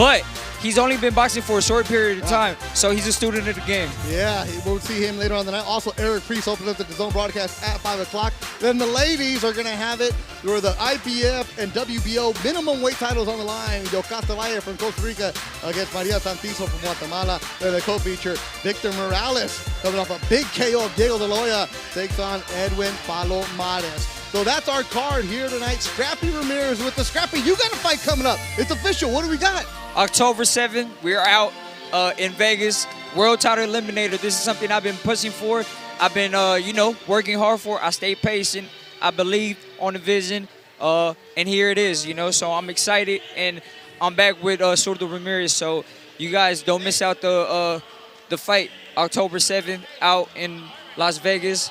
But he's only been boxing for a short period of time, so he's a student of the game. Yeah, we'll see him later on the night. Also, Eric Priest opens up the DAZN broadcast at 5 o'clock. Then the ladies are going to have it where the IPF and WBO minimum weight titles on the line. Yocasta Valle from Costa Rica against Maria Santizo from Guatemala. Then the co-feature, Victor Morales, coming off a big KO of Diego De Loya, takes on Edwin Palomares. So that's our card here tonight. Scrappy Ramirez with the Scrappy. You got a fight coming up. It's official. What do we got? October 7th, we're out in Vegas. World title eliminator. This is something I've been pushing for. I've been, working hard for. I stay patient. I believe on the vision. And here it is, So I'm excited. And I'm back with Zurdo Ramirez. So you guys don't miss out the fight. October 7th out in Las Vegas.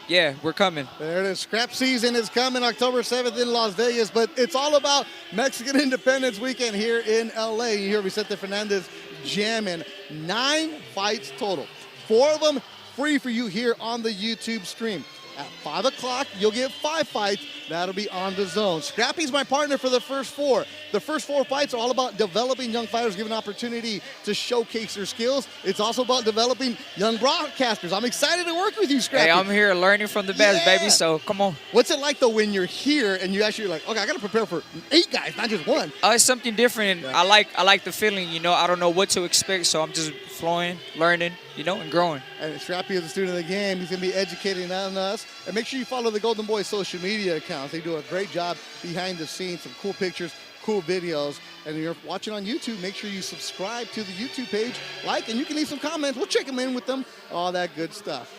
Yeah, we're coming. There it is. Scrap season is coming October 7th in Las Vegas, but it's all about Mexican Independence Weekend here in LA. You hear Vicente Fernandez jamming. 9 fights total. 4 of them free for you here on the YouTube stream. At 5 o'clock, you'll get 5 fights. That'll be on DAZN. Scrappy's my partner for the first 4. The first 4 fights are all about developing young fighters, giving an opportunity to showcase their skills. It's also about developing young broadcasters. I'm excited to work with you, Scrappy. Hey, I'm here learning from the best, baby, so come on. What's it like, though, when you're here and you actually like, okay, I got to prepare for 8 guys, not just 1? It's something different. Yeah. I like the feeling, I don't know what to expect, so I'm just flowing, learning, and growing. And Scrappy is a student of the game. He's going to be educating on us. And make sure you follow the Golden Boys social media accounts. They do a great job behind the scenes, some cool pictures, cool videos. And if you're watching on YouTube, make sure you subscribe to the YouTube page, like, and you can leave some comments. We'll check them in with them, all that good stuff.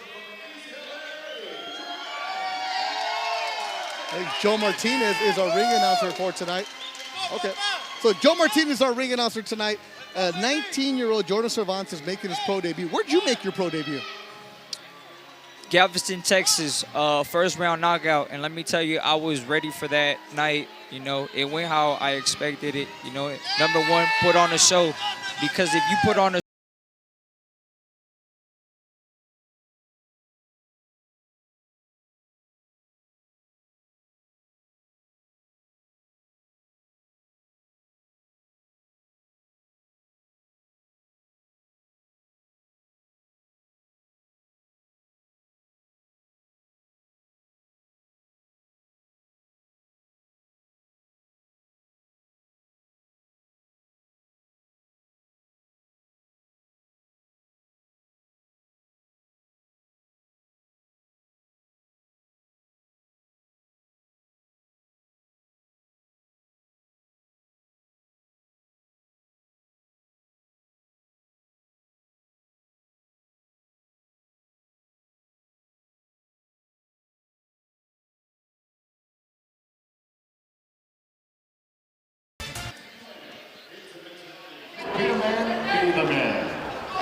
Hey, Joe Martinez is our ring announcer for tonight. Okay, so Joe Martinez is our ring announcer tonight. 19-year-old Jordan Cervantes making his pro debut. Where'd you make your pro debut? Galveston, Texas, first round knockout. And let me tell you, I was ready for that night. It went how I expected it. Number one, put on a show. Because if you put on a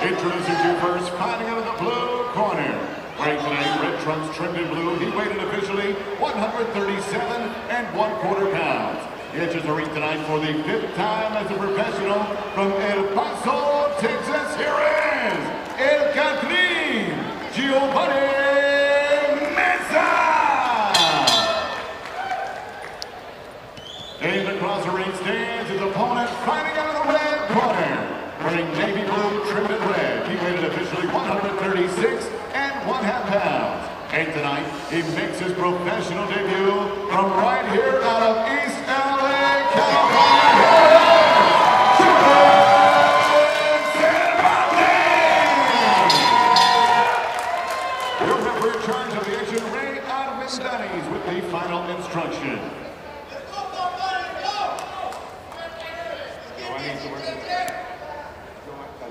Introducing you first, fighting out of the blue corner. Wearing today red trunks trimmed in blue, he weighed in officially 137 1/4 pounds. He enters the ring tonight for the 5th time as a professional from El Paso, Texas. Here is El Catrín, Giovanni Meza. And across the ring stands his opponent, fighting out of the red corner. Wearing navy blue, trimmed in red, he weighed in officially 136 1/2 pounds. And tonight, he makes his professional debut from right here out of East LA, California. Your referee in charge of the action, Ray Armendariz, with the final instruction.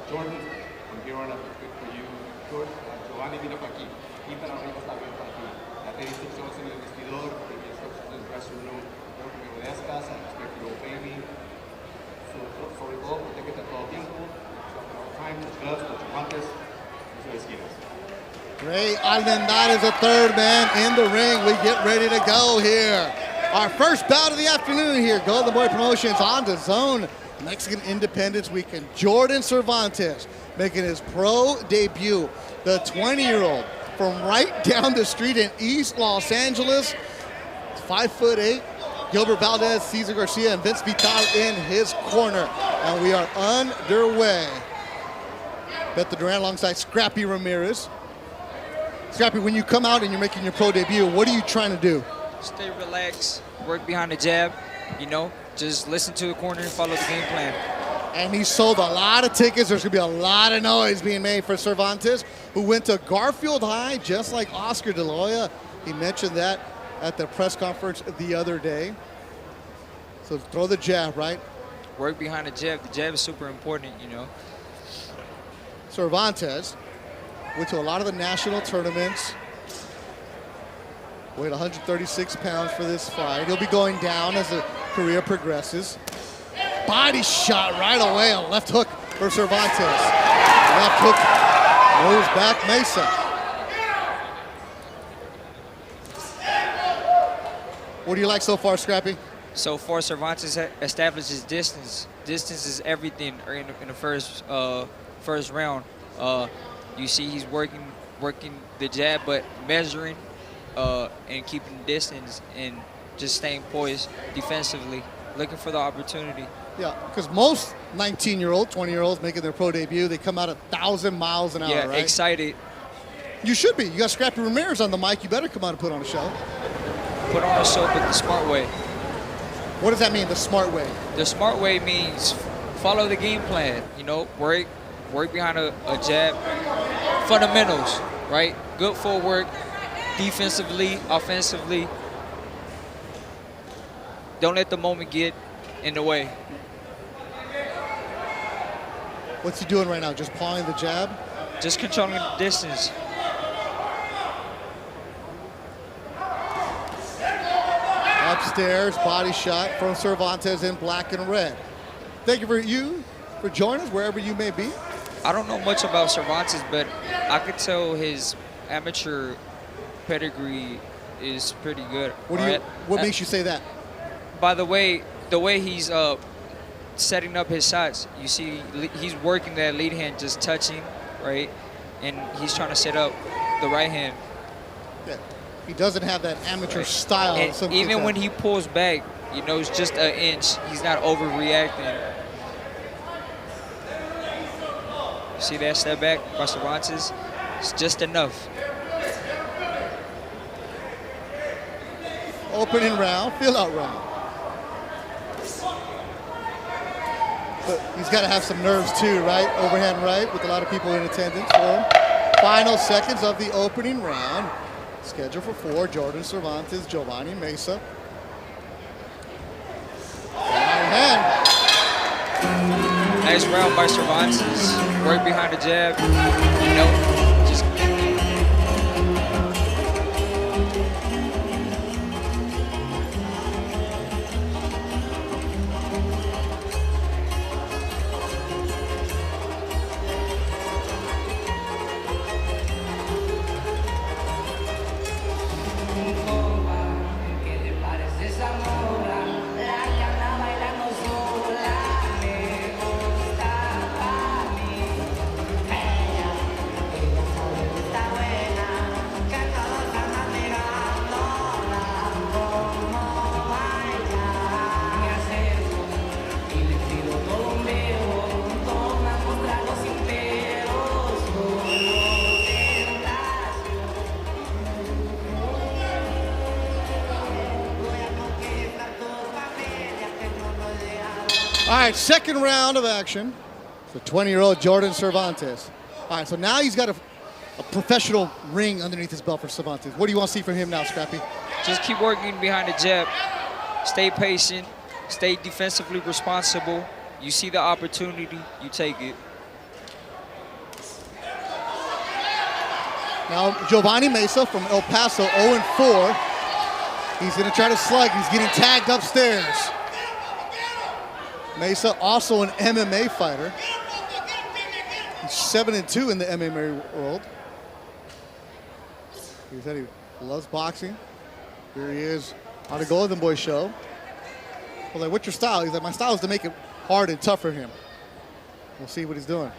Jordan, from here on up, good for you. Jordan, Giovanni vino para aquí. Y para arriba está bien para ti. Date instrucciones en el vestidor, give me instructions in the dressing room. Quiero que me obedezcas, I expect you to obey me. Sobre todo, protégete todo el tiempo. So, all the time, los gloves, los guantes, no se desquitas. Ray Armendariz, the 3rd man in the ring. We get ready to go here. Our first bout of the afternoon here. Golden Boy Promotions on DAZN. Mexican Independence Weekend. Jordan Cervantes making his pro debut. The 20-year-old from right down the street in East Los Angeles. 5'8". Gilbert Valdez, Cesar Garcia, and Vince Vital in his corner. And we are underway. Beto Duran alongside Scrappy Ramirez. Scrappy, when you come out and you're making your pro debut, what are you trying to do? Stay relaxed, work behind the jab, you know, just listen to the corner and follow the game plan. And he sold a lot of tickets. There's going to be a lot of noise being made for Cervantes, who went to Garfield High just like Oscar De La Hoya. He mentioned that at the press conference the other day. So throw the jab, right? Work behind the jab. The jab is super important, you know. Cervantes went to a lot of the national tournaments. Weighed 136 pounds for this fight. He'll be going down as the career progresses. Body shot right away, a left hook for Cervantes. Left hook moves back Meza. What do you like so far, Scrappy? So far, Cervantes establishes distance. Distance is everything in the first round. You see he's working the jab, but measuring and keeping distance and just staying poised defensively, looking for the opportunity. Yeah, because most 19-year-old, 20-year-olds making their pro debut, they come out 1,000 miles an hour, Yeah, right? excited. You should be. You got Scrappy Ramirez on the mic. You better come out and put on a show. Put on a show, but the smart way. What does that mean, the smart way? The smart way means follow the game plan. You know, work behind a jab. Fundamentals, right? Good footwork, defensively, offensively. Don't let the moment get in the way. What's he doing right now? Just pawing the jab? Just controlling the distance. Upstairs, body shot from Cervantes in black and red. Thank you for joining us wherever you may be. I don't know much about Cervantes, but I could tell his amateur pedigree is pretty good. What makes you say that? By the way he's setting up his shots. You see, he's working that lead hand, just touching, right? And he's trying to set up the right hand. Yeah. He doesn't have that amateur style. And even when he pulls back, you know, it's just an inch. He's not overreacting. You see that step back by Cervantes? It's just enough. Opening round, fill-out round. But he's got to have some nerves too, right? Overhand right, with a lot of people in attendance for him. Final seconds of the opening round. Scheduled for 4, Jordan Cervantes, Giovanni Meza. Right hand. Nice round by Cervantes. Work behind the jab. You know, just All right, second round of action. The 20-year-old Jordan Cervantes. All right, so now he's got a professional ring underneath his belt for Cervantes. What do you want to see from him now, Scrappy? just keep working behind the jab. Stay patient. Stay defensively responsible. You see the opportunity, you take it. Now, Giovanni Meza from El Paso, 0-4. He's going to try to slug. He's getting tagged upstairs. Meza, also an MMA fighter. He's 7-2 in the MMA world. He said he loves boxing. Here he is on the Golden Boy show. I was like, what's your style? He's like, my style is to make it hard and tough for him. We'll see what he's doing.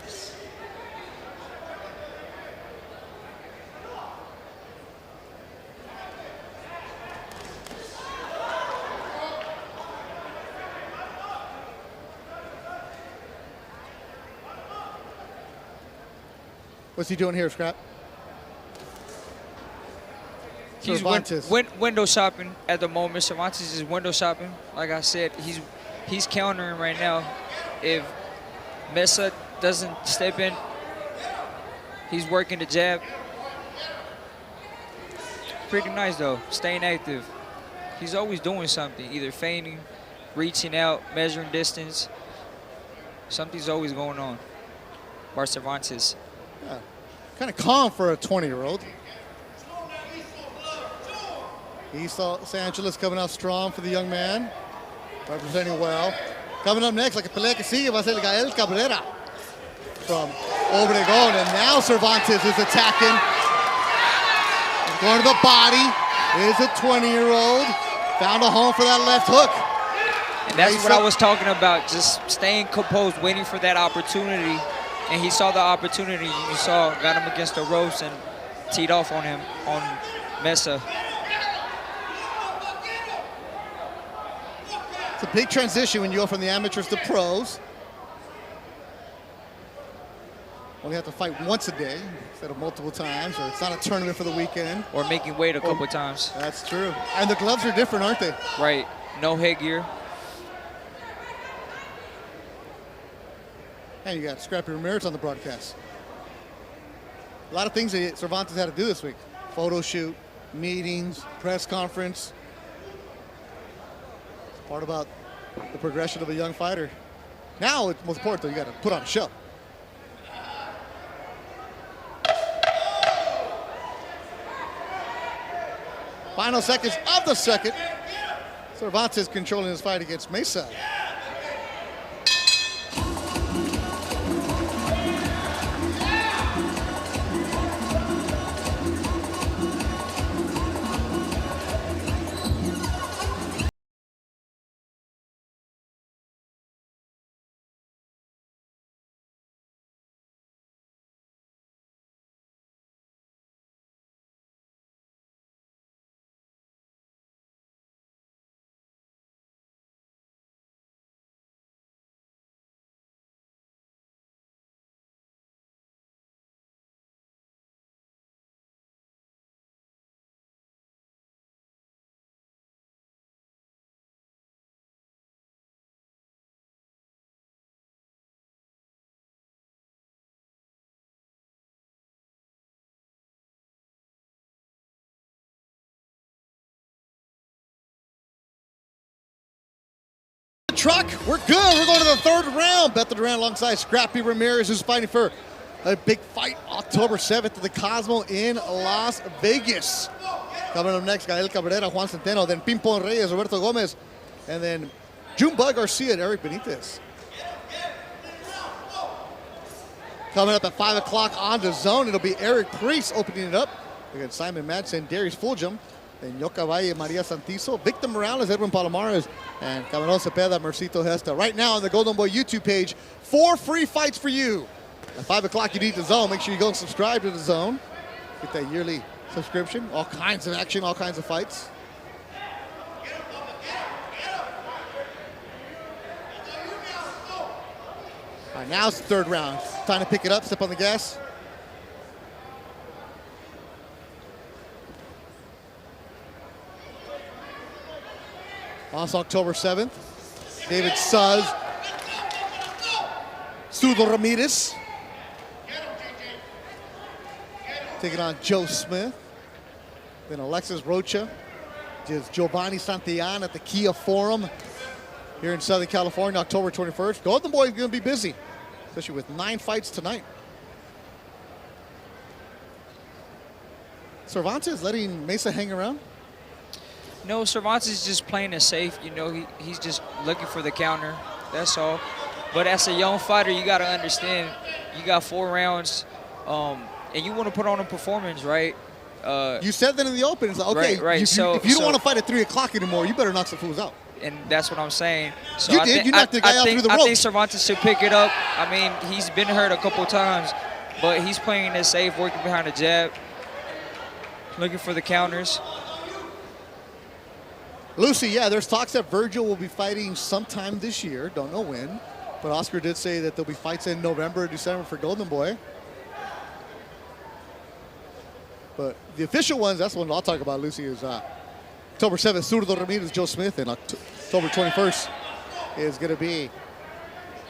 What's he doing here, Scrap? He's Cervantes. window shopping at the moment. Cervantes is window shopping. Like I said, he's countering right now. If Meza doesn't step in, he's working the jab. Pretty nice though, staying active. He's always doing something, either feigning, reaching out, measuring distance. Something's always going on. Bar Cervantes. Yeah. Kind of calm for a 20-year-old. East Los Angeles coming out strong for the young man. Representing well. Coming up next, like a pelea que sigue, va a ser Gael Cabrera from Obregón. And now Cervantes is attacking. Going to the body is a 20-year-old. Found a home for that left hook. And that's what I was talking about, just staying composed, waiting for that opportunity. And he saw the opportunity. You saw, got him against the ropes and teed off on him, on Meza. It's a big transition when you go from the amateurs to pros. Only have to fight once a day instead of multiple times, or it's not a tournament for the weekend. Or making weight a couple times. That's true. And the gloves are different, aren't they? Right. No headgear. And you got Scrappy Ramirez on the broadcast. A lot of things that Cervantes had to do this week. Photo shoot, meetings, press conference. It's part about the progression of a young fighter. Now, it's most important, though, you got to put on a show. Final seconds of the second. Cervantes controlling his fight against Meza. Truck, we're good. We're going to the third round. Bet the Duran alongside Scrappy Ramirez, who's fighting for a big fight October 7th at the Cosmo in Las Vegas. Coming up next, Gael Cabrera, Juan Centeno, then Pimpon Reyes, Roberto Gomez, and then Jumba Garcia and Eric Benitez. Coming up at 5 o'clock on DAZN, it'll be Eric Priest opening it up against Simon Madsen, Darius Fulgham, then Yoka Valle, Maria Santizo, Victor Morales, Edwin Palomares, and Cabrera, Zepeda, Mercito, Gesta. Right now on the Golden Boy YouTube page, 4 free fights for you. At 5 o'clock, you need DAZN. Make sure you go and subscribe to DAZN. Get that yearly subscription. All kinds of action, all kinds of fights. All right, now it's the third round. Time to pick it up, step on the gas. Also October 7th, David Suz, Sudo Ramirez, taking on Joe Smith. Then Alexis Rocha, just Giovanni Santillan at the Kia Forum here in Southern California, October 21st. Golden Boy is going to be busy, especially with 9 fights tonight. Cervantes letting Meza hang around? No, Cervantes is just playing it safe. You know, he's just looking for the counter. That's all. But as a young fighter, you got to understand, you got 4 rounds, and you want to put on a performance, right? You said that in the open. It's like, okay, right. if you don't want to fight at 3 o'clock anymore, you better knock some fools out. And that's what I'm saying. So You did. You knocked the guy out through the ropes. I think Cervantes should pick it up. I mean, he's been hurt a couple times, but he's playing it safe, working behind the jab, looking for the counters. Lucy, yeah, there's talks that Virgil will be fighting sometime this year. Don't know when. But Oscar did say that there'll be fights in November or December for Golden Boy. But the official ones, that's the one I'll talk about, Lucy, is October 7th, Zurdo Ramirez, Joe Smith, and October 21st is going to be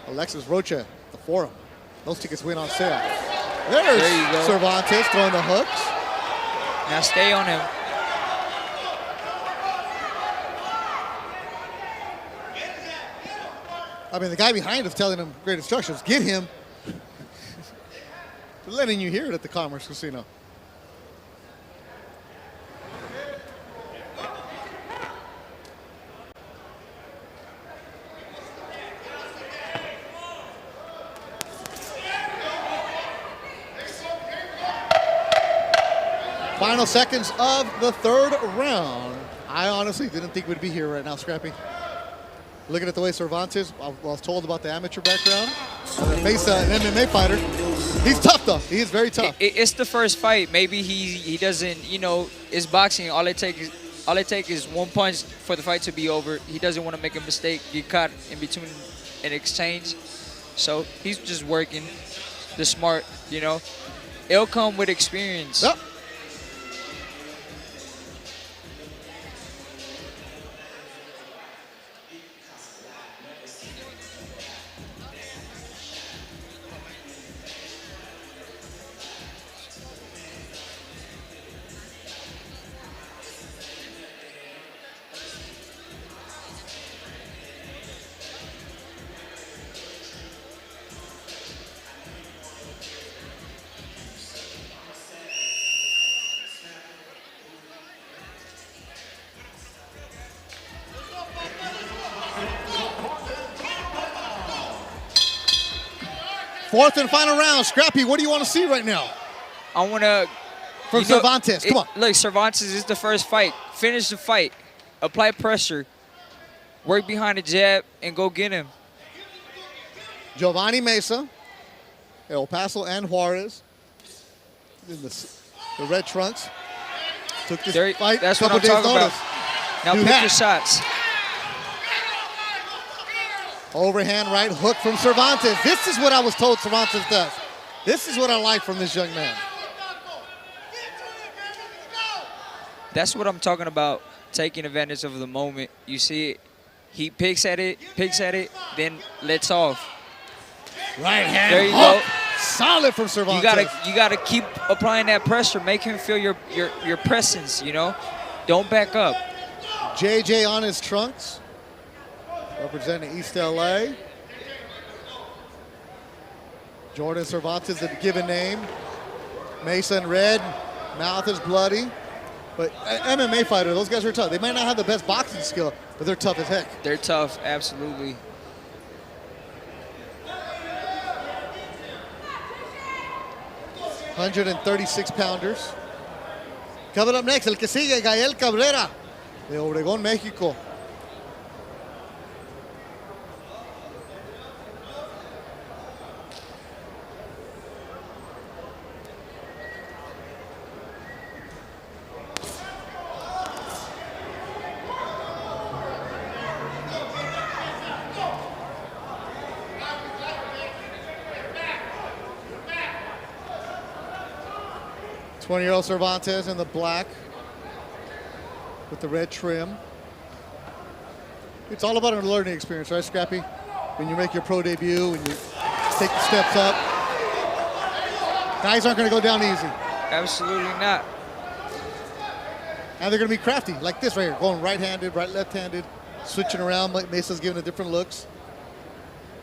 Alexis Rocha, the Forum. Those tickets went on sale. There you go. Cervantes throwing the hooks. Now stay on him. I mean, the guy behind is telling him great instructions. Get him. They're letting you hear it at the Commerce Casino. Final seconds of the third round. I honestly didn't think we'd be here right now, Scrappy. Looking at the way Cervantes, I was told about the amateur background. Meza, an MMA fighter. He's tough though. He is very tough. It's the first fight. Maybe he doesn't, you know, it's boxing. All it takes is one punch for the fight to be over. He doesn't want to make a mistake, get caught in between an exchange. So he's just working the smart, you know. It'll come with experience. Yep. Fourth and final round. Scrappy, what do you want to see right now? I want to... From Cervantes, come on. Look, Cervantes is the first fight. Finish the fight. Apply pressure. Work behind the jab and go get him. Giovanni Meza, El Paso and Juarez in the red trunks. Took this fight. That's what I'm talking about. Now pick your shots. Overhand right hook from Cervantes. This is what I was told Cervantes does. This is what I like from this young man. That's what I'm talking about, taking advantage of the moment. You see it, he picks at it, then lets off. Right hand there you hook. go. Solid from Cervantes. You gotta keep applying that pressure. Make him feel your presence, you know? Don't back up. JJ on his trunks. Representing East LA. Jordan Cervantes, the given name. Meza in red, mouth is bloody. But MMA fighter, those guys are tough. They might not have the best boxing skill, but they're tough as heck. They're tough, absolutely. $136-pounders. Coming up next, el que sigue, Gael Cabrera, de Obregón, México. Year-old Cervantes in the black with the red trim. It's all about a learning experience, right, Scrappy? When you make your pro debut, when you take the steps up, guys aren't going to go down easy. Absolutely not. And they're going to be crafty, like this right here, going right-handed, right left-handed, switching around. Meza's giving it different looks.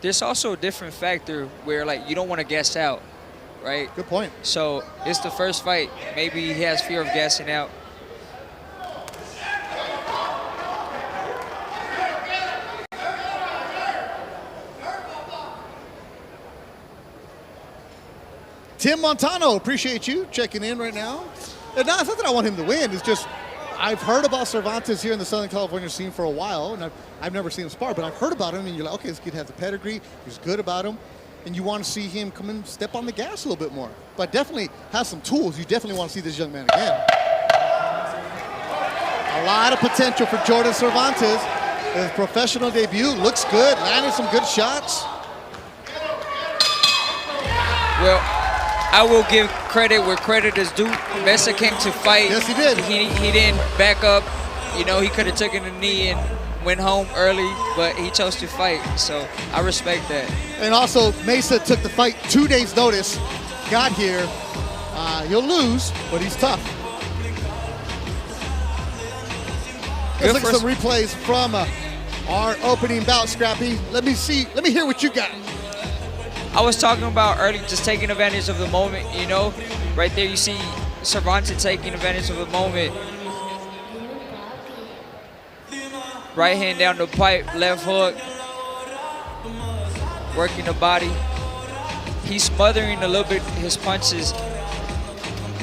There's also a different factor where, like, you don't want to gas out. Right? Good point. So it's the first fight. Maybe he has fear of gassing out. Tim Montano, appreciate you checking in right now. And no, it's not that I want him to win. It's just I've heard about Cervantes here in the Southern California scene for a while, and I've never seen him spar, but I've heard about him, and you're like, okay, this kid has a pedigree. He's good about him. And you want to see him come and step on the gas a little bit more. But definitely has some tools. You definitely want to see this young man again. A lot of potential for Jordan Cervantes. His professional debut looks good, landing some good shots. Well, I will give credit where credit is due. Meza came to fight. Yes, he did. He didn't back up. You know, he could have taken a knee and went home early, but he chose to fight. So I respect that. And also, Meza took the fight 2 days' notice. Got here. He'll lose, but he's tough. Let's look at some replays from our opening bout, Scrappy. Let me hear what you got. I was talking about early, just taking advantage of the moment, you know. Right there you see Cervantes taking advantage of the moment. Right hand down the pipe, left hook. Working the body. He's smothering a little bit his punches.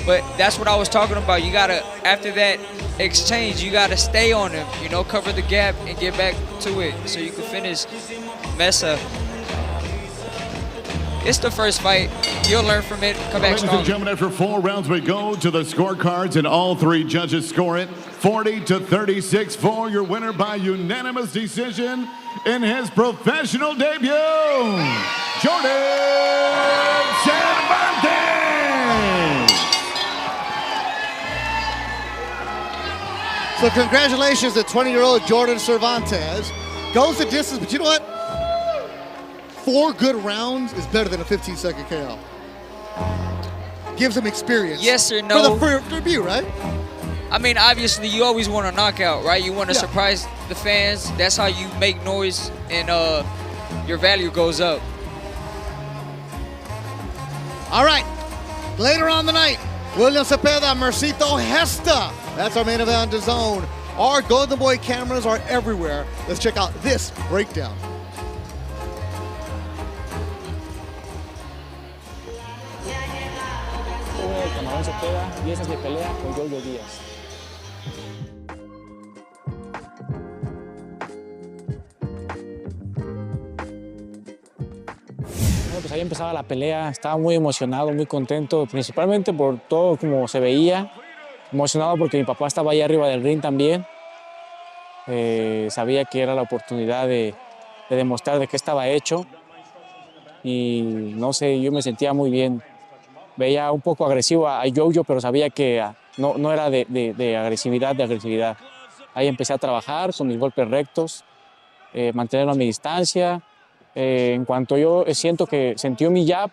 But that's what I was talking about. You gotta, after that exchange, you gotta stay on him, you know, cover the gap and get back to it so you can finish Meza. It's the first fight. You'll learn from it. Come back strong. Ladies and gentlemen, after 4 rounds, we go to the scorecards, and all 3 judges score it 40-36 for your winner by unanimous decision in his professional debut, Jordan Cervantes. So congratulations to 20-year-old Jordan Cervantes. Goes the distance, but you know what? 4 good rounds is better than a 15-second KO. Gives him experience. Yes or no? For the debut, right? I mean, obviously, you always want a knockout, right? You want to surprise the fans. That's how you make noise and your value goes up. All right. Later on the night, William Zepeda, Mercito, Gesta. That's our main event on DAZN. Our Golden Boy cameras are everywhere. Let's check out this breakdown. Zepeda, 10 años de pelea con Diaz. Bueno, pues ahí empezaba la pelea, estaba muy emocionado, muy contento, principalmente por todo como se veía, emocionado porque mi papá estaba ahí arriba del ring también. Sabía que era la oportunidad de demostrar de qué estaba hecho y no sé, yo me sentía muy bien. Veía un poco agresivo a Jojo, pero sabía que no era de agresividad, Ahí empecé a trabajar con mis golpes rectos, mantenerlo a mi distancia. En cuanto yo siento que sentí mi jab,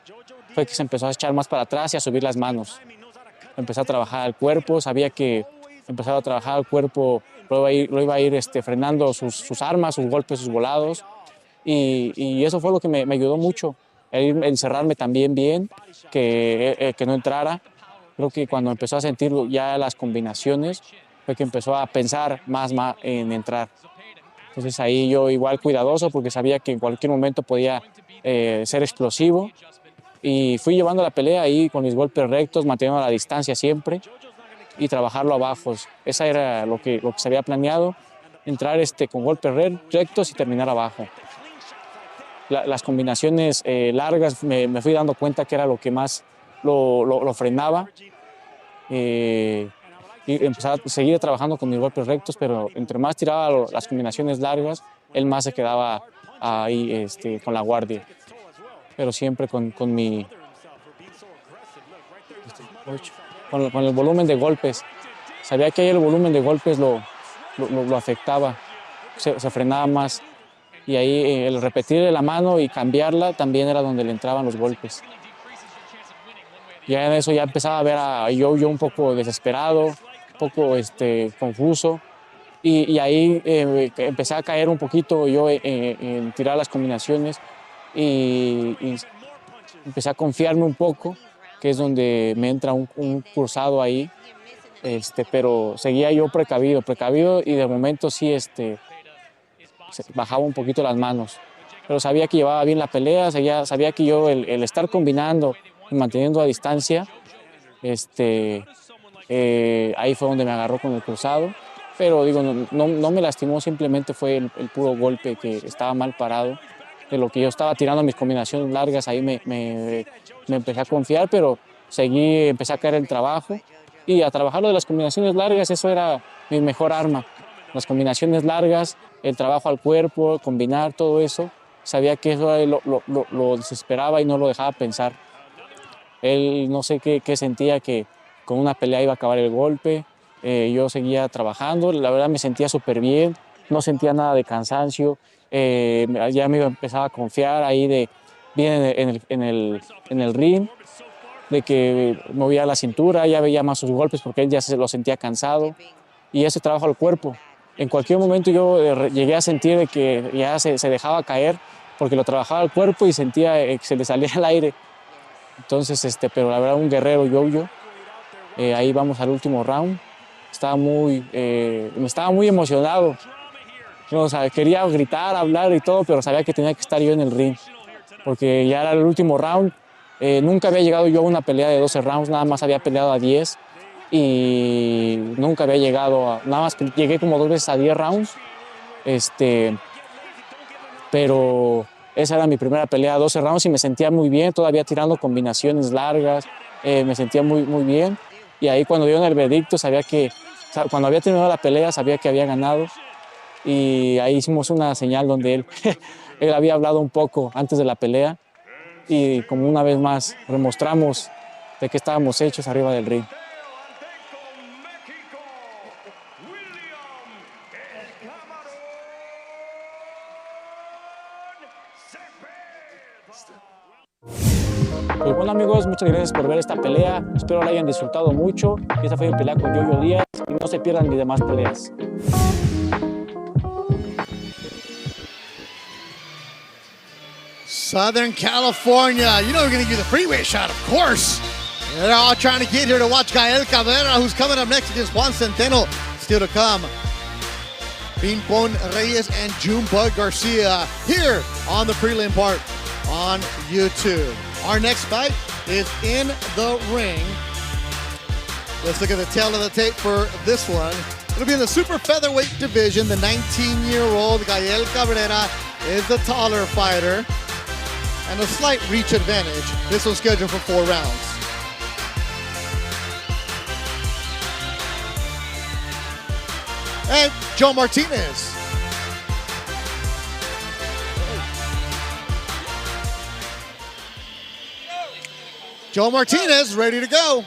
fue que se empezó a echar más para atrás y a subir las manos. Empecé a trabajar el cuerpo, sabía que empezaba a trabajar el cuerpo, lo iba a ir frenando sus armas, sus golpes, sus volados. Y eso fue lo que me ayudó mucho. El encerrarme también bien, que no entrara. Creo que cuando empezó a sentir ya las combinaciones, fue que empezó a pensar más en entrar. Entonces ahí yo igual cuidadoso porque sabía que en cualquier momento podía ser explosivo. Y fui llevando la pelea ahí con mis golpes rectos, manteniendo la distancia siempre y trabajarlo abajo. Esa era lo que se había planeado, entrar con golpes rectos y terminar abajo. Las combinaciones largas me fui dando cuenta que era lo que más lo frenaba. Y empezaba a seguir trabajando con mis golpes rectos, pero entre más tiraba las combinaciones largas, él más se quedaba ahí con la guardia. Pero siempre con el volumen de golpes. Sabía que ahí el volumen de golpes lo afectaba, se frenaba más. Y ahí el repetir la mano y cambiarla también era donde le entraban los golpes. Ya en eso ya empezaba a ver a Jojo un poco desesperado, un poco confuso. Y ahí empecé a caer un poquito yo en tirar las combinaciones y empecé a confiarme un poco, que es donde me entra un cruzado ahí. Pero seguía yo precavido y de momento sí bajaba un poquito las manos, pero sabía que llevaba bien la pelea, sabía que yo el estar combinando y manteniendo a distancia, ahí fue donde me agarró con el cruzado, pero digo, no me lastimó, simplemente fue el puro golpe que estaba mal parado, de lo que yo estaba tirando mis combinaciones largas, ahí me empecé a confiar, pero empecé a caer el trabajo y a trabajar lo de las combinaciones largas, eso era mi mejor arma, las combinaciones largas, el trabajo al cuerpo, combinar todo eso. Sabía que eso lo desesperaba y no lo dejaba pensar. Él no sé qué sentía, que con una pelea iba a acabar el golpe. Yo seguía trabajando, la verdad me sentía súper bien, no sentía nada de cansancio. Ya me empezaba a confiar ahí bien en el ring, de que movía la cintura, ya veía más sus golpes porque él ya se lo sentía cansado, y ese trabajo al cuerpo. En cualquier momento yo llegué a sentir de que ya se dejaba caer porque lo trabajaba al cuerpo y sentía que se le salía el aire. Entonces, pero la verdad, un guerrero yo. Ahí vamos al último round. Me estaba muy emocionado. No, o sea, quería gritar, hablar y todo, pero sabía que tenía que estar yo en el ring, porque ya era el último round. Nunca había llegado yo a una pelea de 12 rounds, nada más había peleado a 10 y nunca había llegado nada más llegué como 2 veces a 10 rounds. Pero esa era mi primera pelea a 12 rounds y me sentía muy bien, todavía tirando combinaciones largas, me sentía muy bien. Y ahí cuando dieron el veredicto, cuando había terminado la pelea, sabía que había ganado. Y ahí hicimos una señal donde él había hablado un poco antes de la pelea, y como una vez más demostramos de qué estábamos hechos arriba del ring. Pues bueno, amigos, muchas gracias por ver esta pelea. Espero la hayan disfrutado mucho. Esta fue mi pelea con Yoyo Díaz y no se pierdan mis demás peleas. Southern California. You know we're going to give you the freeway shot, of course. They're all trying to get here to watch Gael Cabrera, who's coming up next against Juan Centeno. Still to come, Ping-Pong Reyes and Junebug Garcia here on the prelim part on YouTube. Our next fight is in the ring. Let's look at the tail of the tape for this one. It'll be in the super featherweight division. The 19-year-old Gael Cabrera is the taller fighter and a slight reach advantage. This one's scheduled for 4 rounds. And Joe Martinez. Joe Martinez ready to go.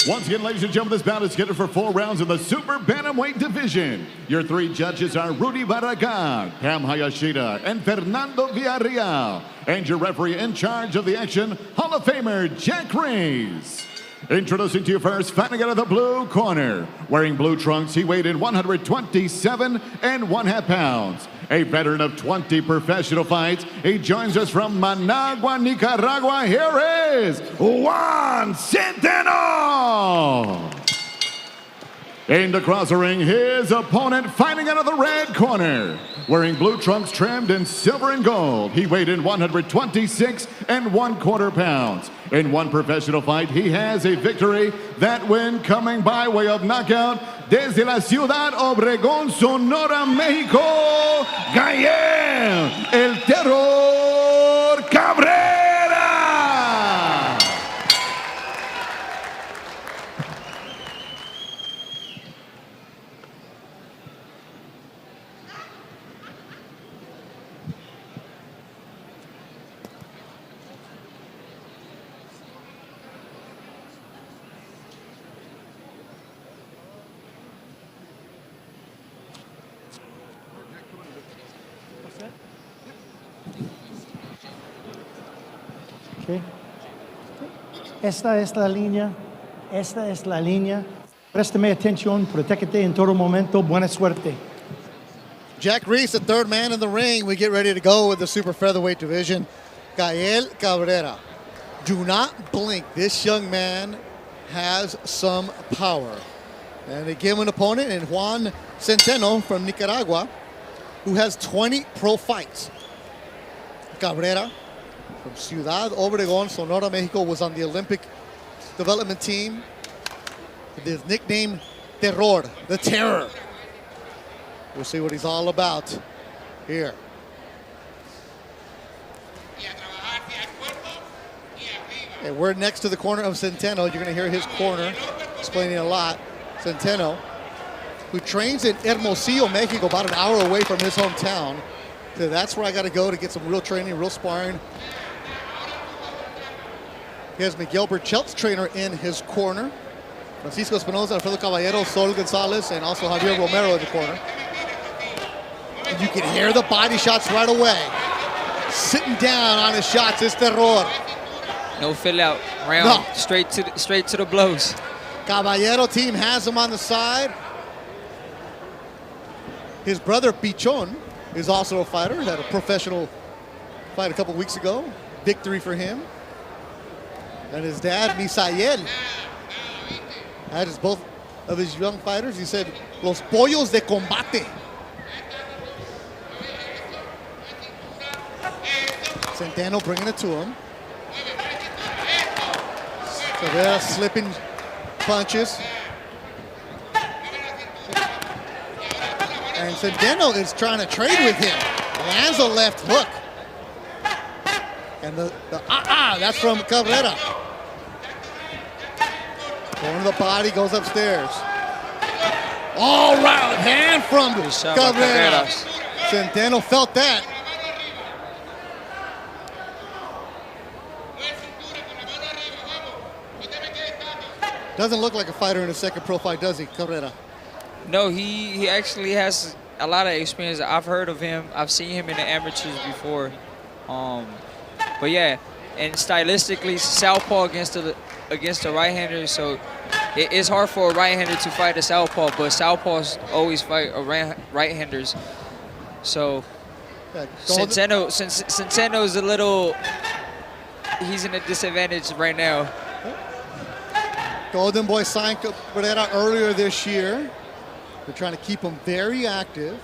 Once again, ladies and gentlemen, this bout is scheduled for 4 rounds in the super bantamweight division. Your 3 judges are Rudy Barragan, Cam Hayashida, and Fernando Villarreal. And your referee in charge of the action, Hall of Famer Jack Reyes. Introducing to you first, fighting out of the blue corner. Wearing blue trunks, he weighed in 127 1/2 pounds. A veteran of 20 professional fights, he joins us from Managua, Nicaragua. Here is Juan Centeno. In the cross ring, his opponent fighting out of the red corner. Wearing blue trunks trimmed in silver and gold, he weighed in 126 1/4 pounds. In one professional fight, he has a victory. That win coming by way of knockout desde la Ciudad Obregón, Sonora, México, Gael, el Terror Cabrera. Okay. Esta es la línea. Préstame atención, protégete en todo momento. Buena suerte. Jack Reese, the 3rd man in the ring. We get ready to go with the super featherweight division. Gael Cabrera. Do not blink. This young man has some power. And they give him an opponent in Juan Centeno from Nicaragua, who has 20 pro fights. Cabrera from Ciudad Obregón, Sonora, Mexico, was on the Olympic development team. With his nickname, Terror, the Terror. We'll see what he's all about here. And we're next to the corner of Centeno. You're going to hear his corner explaining a lot. Centeno, who trains in Hermosillo, Mexico, about an hour away from his hometown. So that's where I got to go to get some real training, real sparring. He has Miguel Burchelt's trainer in his corner. Francisco Espinosa, Alfredo Caballero, Sol Gonzalez, and also Javier Romero in the corner. And you can hear the body shots right away. Sitting down on his shots is terror. No fill out round, No. straight to the blows. Caballero team has him on the side. His brother Pichon is also a fighter. He had a professional fight a couple weeks ago. Victory for him. And his dad, Misael, had both of his young fighters. He said, Los pollos de combate. Centeno bringing it to him. Cabrera slipping punches. And Centeno is trying to trade with him. Lands a left hook. And that's from Cabrera. Going to the body, goes upstairs. All right, hand from Cabrera. Centeno felt that. Doesn't look like a fighter in a second pro fight, does he, Cabrera? No, he actually has a lot of experience. I've heard of him. I've seen him in the amateurs before. But yeah, and stylistically, southpaw against the right-hander, so it's hard for a right-hander to fight a southpaw, but southpaws always fight right-handers. So Centeno is a little, he's in a disadvantage right now. Golden Boy signed Cabrera earlier this year. They're trying to keep him very active.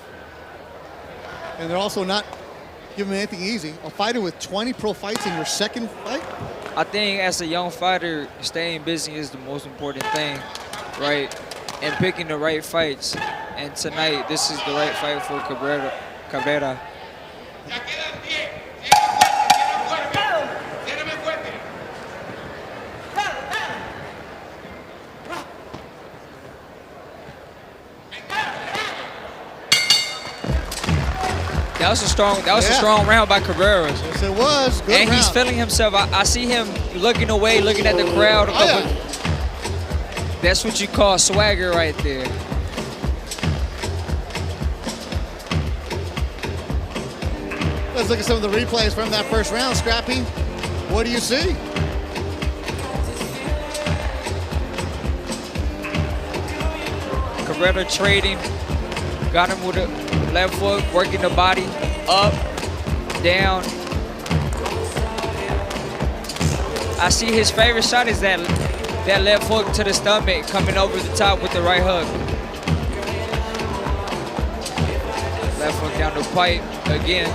And they're also not giving him anything easy. A fighter with 20 pro fights in your second fight? I think as a young fighter, staying busy is the most important thing, right? And picking the right fights. And tonight, this is the right fight for Cabrera. That was a strong round by Cabrera. Yes, it was. Good and round. He's feeling himself. I see him looking away, looking at the crowd. That's what you call swagger right there. Let's look at some of the replays from that first round, Scrappy. What do you see? Cabrera trading. Got him with a left foot, working the body, up, down. I see his favorite shot is that left hook to the stomach, coming over the top with the right hook. Left hook down the pipe again.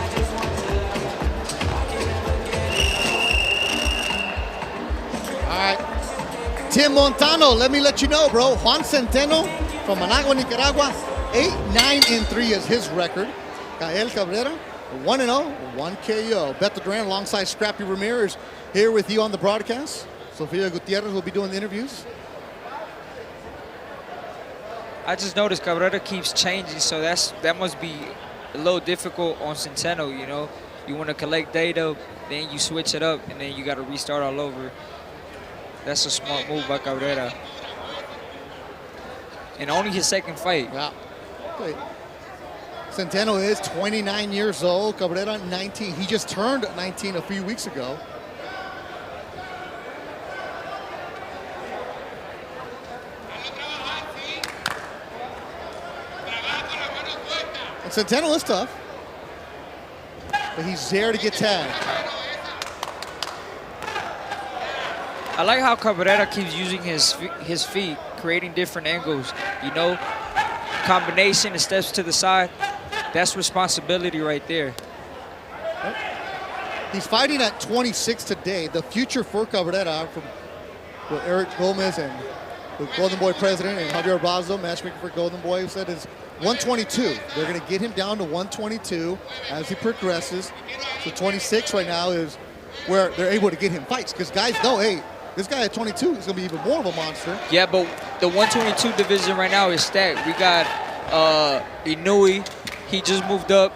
All right. Tim Montano, let me let you know, bro. Juan Centeno from Managua, Nicaragua. 8-9-3 is his record. Gael Cabrera, 1-0, 1 KO. Beto Duran alongside Scrappy Ramirez here with you on the broadcast. Sofia Gutierrez will be doing the interviews. I just noticed Cabrera keeps changing, so that must be a little difficult on Centeno, you know. You want to collect data, then you switch it up, and then you got to restart all over. That's a smart move by Cabrera. And only his second fight. Yeah. Okay. Centeno is 29 years old. Cabrera, 19. He just turned 19 a few weeks ago. And Centeno is tough, but he's there to get tagged. I like how Cabrera keeps using his feet, creating different angles, you know. Combination and steps to the side, that's responsibility right there. He's fighting at 26 today. The future for Cabrera, from Eric Gomez and the Golden Boy president and Javier Bazo, matchmaker for Golden Boy, said is 122. They're going to get him down to 122 as he progresses. So 26 right now is where they're able to get him fights, because guys know, hey, this guy at 22 is going to be even more of a monster. Yeah, but the 122 division right now is stacked. We got Inui. He just moved up.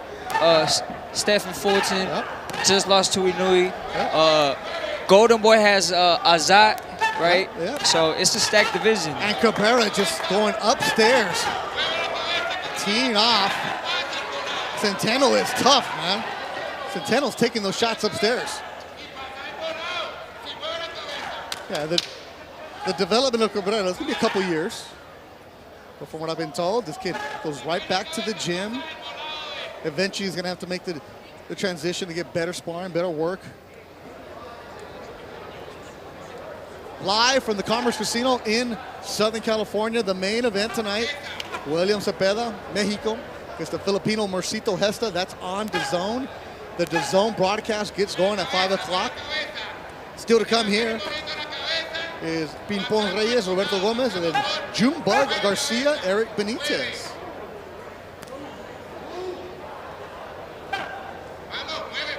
Stephen Fulton Yep. just lost to Inui. Yep. Golden Boy has Azat, right? Yep. So it's a stacked division. And Cabrera just going upstairs. Teeing off. Centeno is tough, man. Centeno's taking those shots upstairs. Yeah, the development of Cabrera is going to be a couple years. But from what I've been told, this kid goes right back to the gym. Eventually, he's going to have to make the transition to get better sparring, better work. Live from the Commerce Casino in Southern California, the main event tonight, William Zepeda, Mexico, against the Filipino Mercito Gesta. That's on DAZN. The DAZN broadcast gets going at 5 o'clock. Still to come here is Ping Pong Reyes, Roberto Gomez, and then Junebug Garcia, Eric Benitez.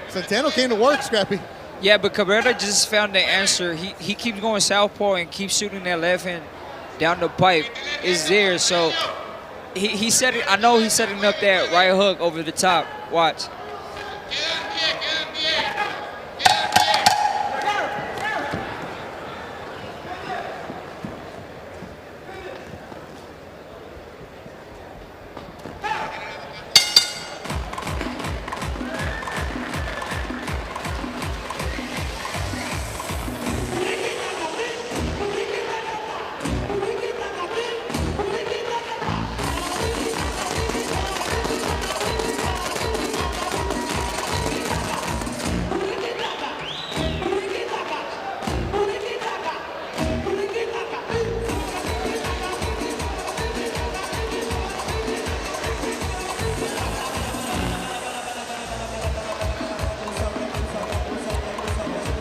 Centeno came to work, Scrappy. Yeah, but Cabrera just found the answer. He keeps going southpaw and keeps shooting that left hand down the pipe. It's there, so he set it. I know he's setting up that right hook over the top. Watch.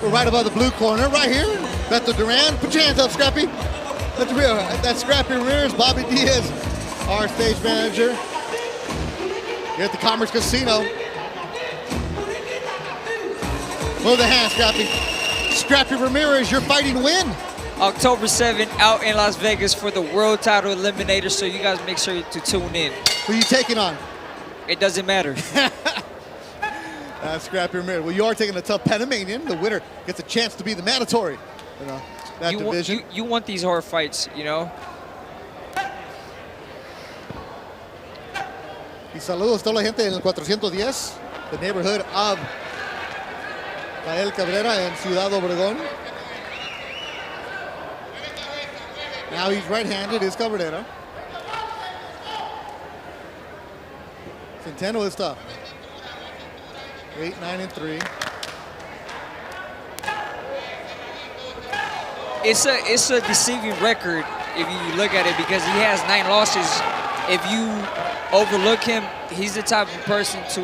We're right above the blue corner, right here. Beto Duran. Put your hands up, Scrappy. That's Scrappy Ramirez, Bobby Diaz, our stage manager here at the Commerce Casino. Move the hands, Scrappy. Scrappy Ramirez, your fighting win. October 7th out in Las Vegas for the World Title Eliminator, so you guys make sure to tune in. Who are you taking on? It doesn't matter. Scrappy Ramirez. Well, you are taking a tough Panamanian. The winner gets a chance to be the mandatory in that division. You want these hard fights, you know? Y saludos a toda la gente en el 410, the neighborhood of Gael Cabrera en Ciudad Obregón. Now he's right-handed, is Cabrera. Centeno is tough. 8-9-3. It's a deceiving record if you look at it because he has 9 losses. If you overlook him, he's the type of person to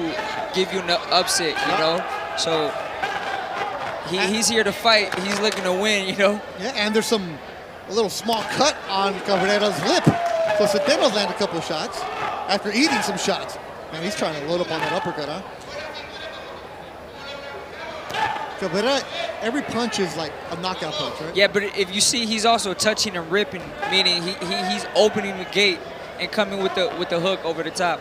give you an upset, you know? So he's here to fight. He's looking to win, you know? Yeah, and there's a little small cut on Cabrera's lip. So Centeno's landed a couple of shots after eating some shots. Man, he's trying to load up on that uppercut, huh? Cabrera, every punch is like a knockout punch, right? Yeah, but if you see, he's also touching and ripping, meaning he's opening the gate and coming with the hook over the top.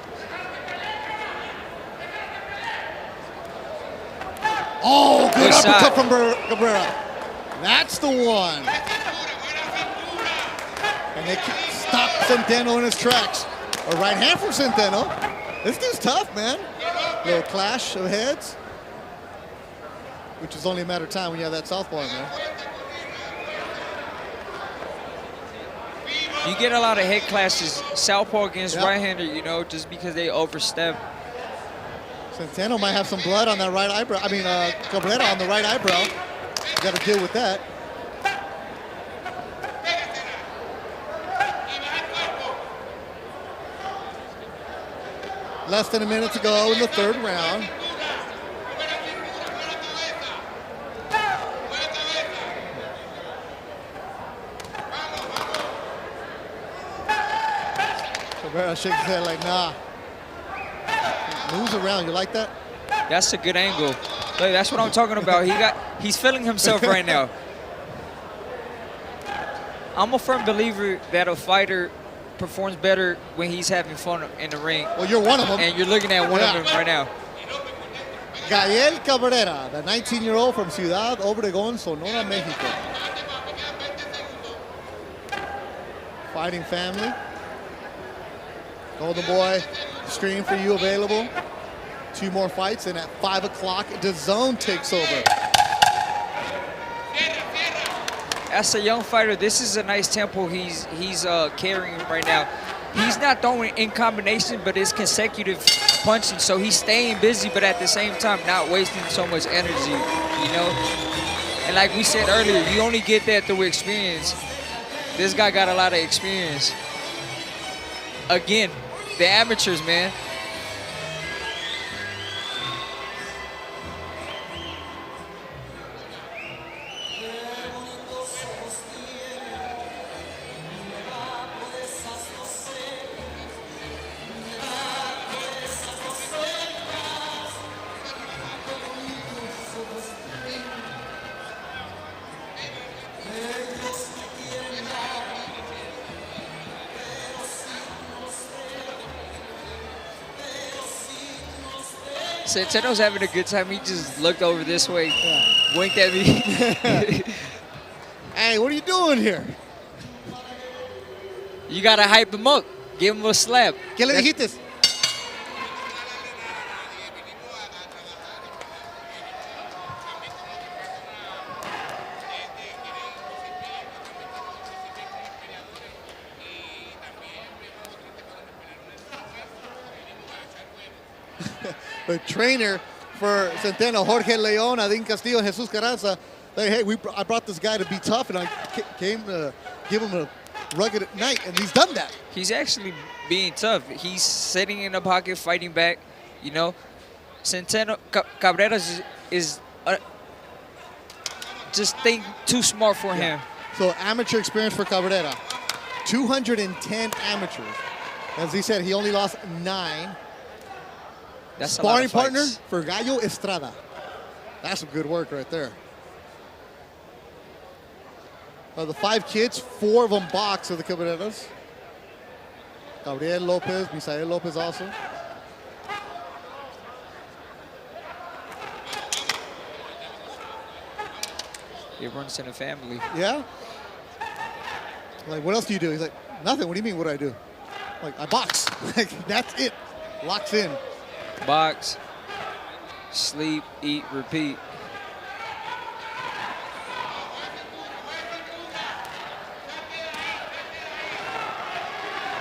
Oh, good uppercut shot from Cabrera. That's the one. And they stop Centeno in his tracks. A right hand from Centeno. This dude's tough, man. Little clash of heads, which is only a matter of time when you have that southpaw in there. You get a lot of head clashes, southpaw against right-hander, you know, just because they overstep. Centeno might have some blood on that right eyebrow. I mean, Cabrera on the right eyebrow. You got to deal with that. Less than a minute to go in the third round. Cabrera shakes his head like, nah. Moves around, you like that? That's a good angle. Look, that's what I'm talking about. He's feeling himself right now. I'm a firm believer that a fighter performs better when he's having fun in the ring. Well, you're one of them. And you're looking at one of them right now. Gael Cabrera, the 19-year-old from Ciudad Obregón, Sonora, Mexico. Fighting family. Golden Boy stream for you available. 2 more fights, and at 5 o'clock, DAZN takes over. As a young fighter, this is a nice tempo he's carrying right now. He's not throwing in combination, but it's consecutive punching, so he's staying busy, but at the same time not wasting so much energy, you know? And like we said earlier, you only get that through experience. This guy got a lot of experience. Again, the amateurs, man. Centeno's having a good time. He just looked over this way, winked at me. Hey, what are you doing here? You gotta hype him up. Give him a slap. ¿Qué le dijiste? The trainer for Centeno, Jorge Leon, Adin Castillo, and Jesus Carranza, they, hey, I brought this guy to be tough, and I came to give him a rugged night, and he's done that. He's actually being tough. He's sitting in the pocket, fighting back, you know. Centeno, Cabrera is just think too smart for him. So amateur experience for Cabrera, 210 amateurs. As he said, he only lost 9. That's Sparring a lot of fights. partner for Gallo Estrada. That's some good work right there. Of the 5 kids, 4 of them box of the Cabreras. Gabriel Lopez, Misael Lopez also. It runs in the family. Yeah? Like, what else do you do? He's like, nothing. What do you mean, what do I do? Like, I box. Like, that's it. Locks in. Box, sleep, eat, repeat.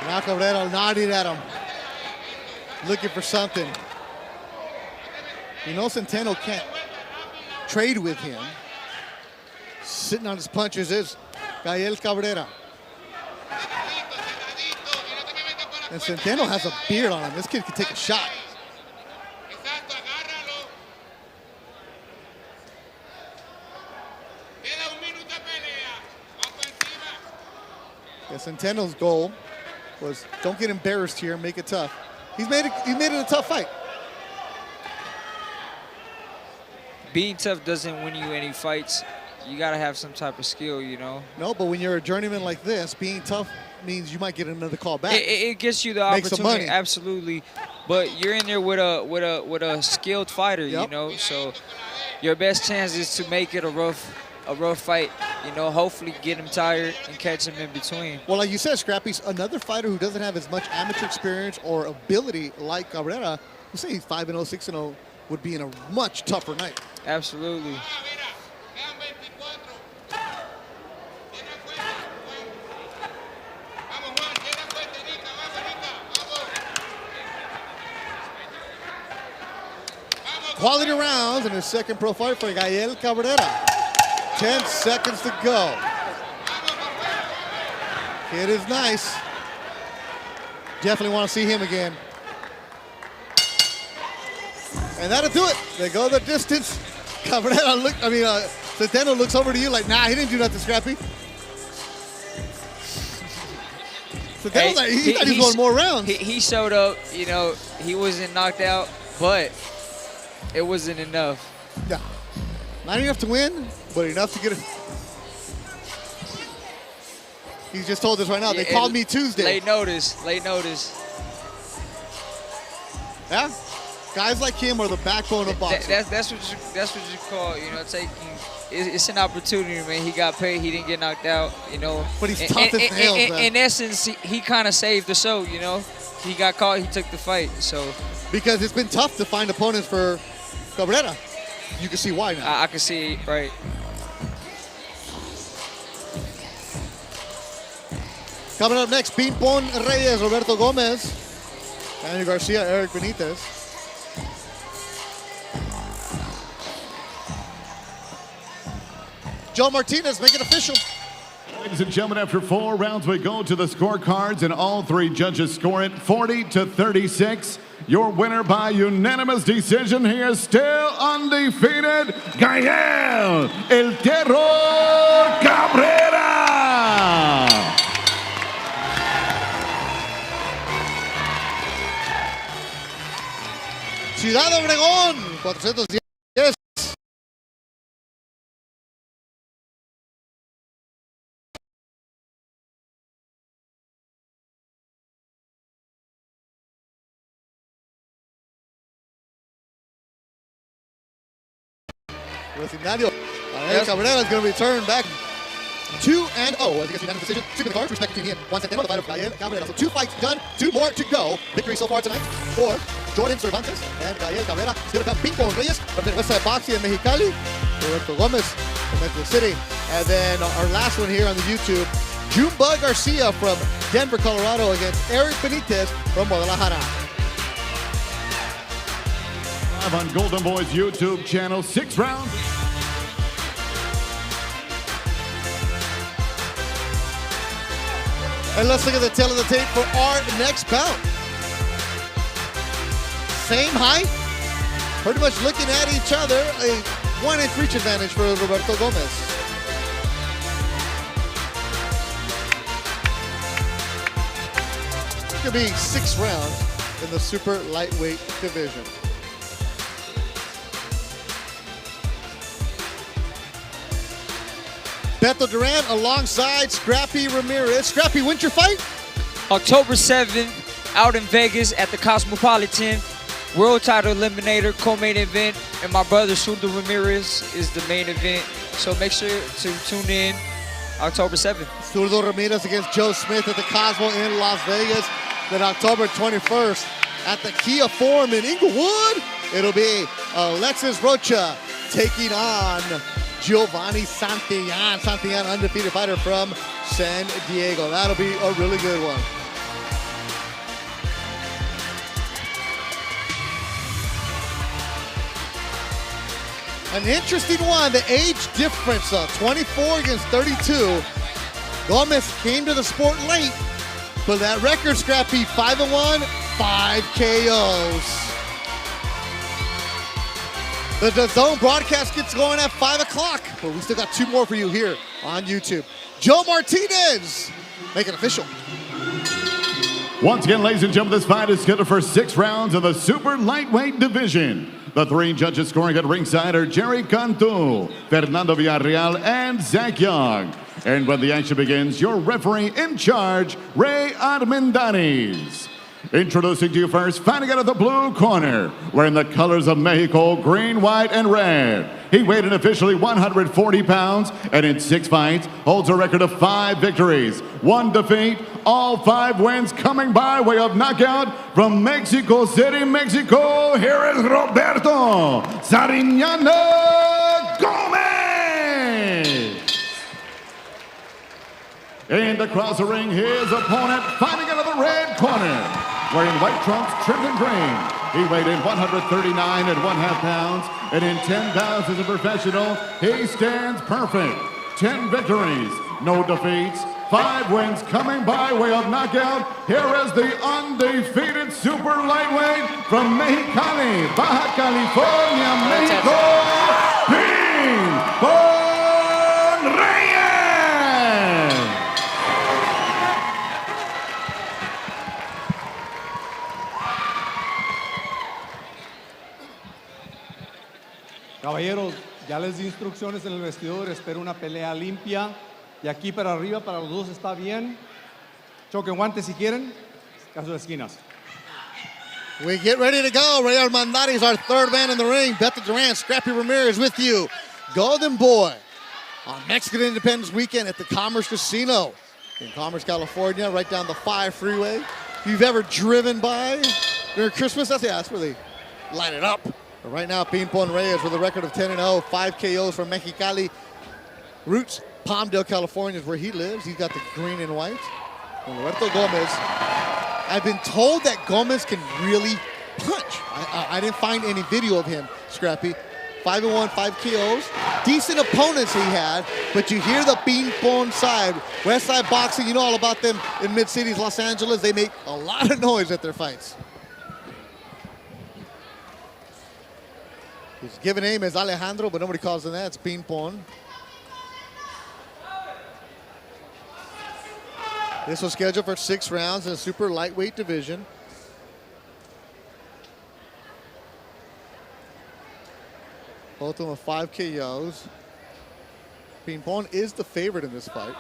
Now Cabrera nodding at him, looking for something. You know Centeno can't trade with him. Sitting on his punches is Gael Cabrera. And Centeno has a beard on him. This kid could take a shot. Yeah, Centeno's goal was don't get embarrassed here, make it tough. He made it a tough fight. Being tough doesn't win you any fights. You gotta have some type of skill, you know. No, but when you're a journeyman like this, being tough means you might get another call back. It gets you the Make some opportunity, money. absolutely. But you're in there with a skilled fighter, Yep. you know. So your best chance is to make it a rough fight. You know, hopefully get him tired and catch him in between. Well, like you said, Scrappy's another fighter who doesn't have as much amateur experience or ability like Cabrera. You say he's 5-0, 6-0 would be in a much tougher night. Absolutely. Quality rounds in his second pro fight for Gael Cabrera. 10 seconds to go. Kid is nice. Definitely want to see him again. And that'll do it. They go the distance. Cabrera Centeno looks over to you like, nah, he didn't do nothing, Scrappy. Centeno's like, he thought he was going more rounds. He showed up, you know, he wasn't knocked out, but it wasn't enough. Yeah. Not enough to win, but enough to get it. He just told us right now, they called me Tuesday. Late notice. Yeah? Guys like him are the backbone of boxing. That's what you call, you know, taking. It's an opportunity, man. He got paid. He didn't get knocked out, you know. But he's tough as nails, man. In essence, he kind of saved the show, you know. He got caught. He took the fight. So because it's been tough to find opponents for Cabrera. You can see why now. I can see, right. Coming up next, Pimpon Reyes, Roberto Gomez, Daniel Garcia, Eric Benitez. Joe Martinez, make it official. Ladies and gentlemen, after 4 rounds, we go to the scorecards, and all 3 judges score it 40-36. Your winner by unanimous decision. He is still undefeated, Gael, El Terror Cabrera. Ciudad Obregón, 410. Vecindario. Cabrera is going to return back 2-0 as he gets unanimous decision. Super cards, respect between Juan Centeno, the fighter of Gael, Cabrera. So 2 fights done, 2 more to go. Victory so far tonight for Jordan Cervantes and Gael Cabrera. Still to come, Pimpon Reyes from the West Side Boxing in Mexicali. Roberto Gomez from Mexico City. And then our last one here on the YouTube, Jumba Garcia from Denver, Colorado against Eric Benitez from Guadalajara. Live on Golden Boy's YouTube channel, 6 rounds. And let's look at the tail of the tape for our next bout. Same height, pretty much looking at each other. A 1-inch reach advantage for Roberto Gomez. It's gonna be 6 rounds in the super lightweight division. Beto Duran alongside Scrappy Ramirez. Scrappy, when's your fight? October 7th, out in Vegas at the Cosmopolitan. World title eliminator, co-main event, and my brother Shulda Ramirez is the main event. So make sure to tune in October 7th. Zurdo Ramirez against Joe Smith at the Cosmo in Las Vegas. Then October 21st at the Kia Forum in Inglewood, it'll be Alexis Rocha taking on Giovanni Santillan. Santillan, undefeated fighter from San Diego. That'll be a really good one. An interesting one, the age difference, 24 against 32. Gomez came to the sport late, but that record, Scrappy, 5-1, 5 KOs. The DAZN broadcast gets going at 5 o'clock, but we still got 2 more for you here on YouTube. Joe Martinez, make it official. Once again, ladies and gentlemen, this fight is scheduled for 6 rounds of the super lightweight division. The 3 judges scoring at ringside are Jerry Cantu, Fernando Villarreal, and Zach Young. And when the action begins, your referee in charge, Ray Armendaris. Introducing to you first, fighting out of the blue corner, wearing the colors of Mexico, green, white, and red. He weighed in officially 140 pounds, and in 6 fights, holds a record of 5 victories, 1 defeat, all 5 wins coming by way of knockout from Mexico City, Mexico. Here is Roberto Sariñana Gomez. And across the ring, his opponent fighting out of the red corner, wearing white trunks trimmed in green. He weighed in 139.5 pounds, and in 10 bouts as a professional, he stands perfect. 10 victories, no defeats, 5 wins coming by way of knockout. Here is the undefeated super lightweight from Mexicali, Baja California, Mexico, Pimpon Reyes. Caballeros, ya les di instrucciones en el vestidor, espero una pelea limpia. De aquí para arriba, para los dos, está bien. Choquen guantes si quieren, caso de esquinas. We get ready to go. Ray Armandani is our third man in the ring. Beto Duran, Scrappy Ramirez with you. Golden Boy on Mexican Independence Weekend at the Commerce Casino in Commerce, California, right down the 5 freeway. If you've ever driven by during Christmas, that's where they light it up. But right now, Pimpon Reyes with a record of 10-0, 5 KOs from Mexicali. Roots, Palmdale, California is where he lives. He's got the green and white. And Roberto Gomez. I've been told that Gomez can really punch. I didn't find any video of him, Scrappy. 5-1, 5 KOs. Decent opponents he had, but you hear the ping-pong side. West Side Boxing, you know all about them in mid-cities, Los Angeles. They make a lot of noise at their fights. His given name is Alejandro, but nobody calls him that. It's ping-pong. This was scheduled for 6 rounds in a super lightweight division. Both of them 5 KOs. Pimpon is the favorite in this fight.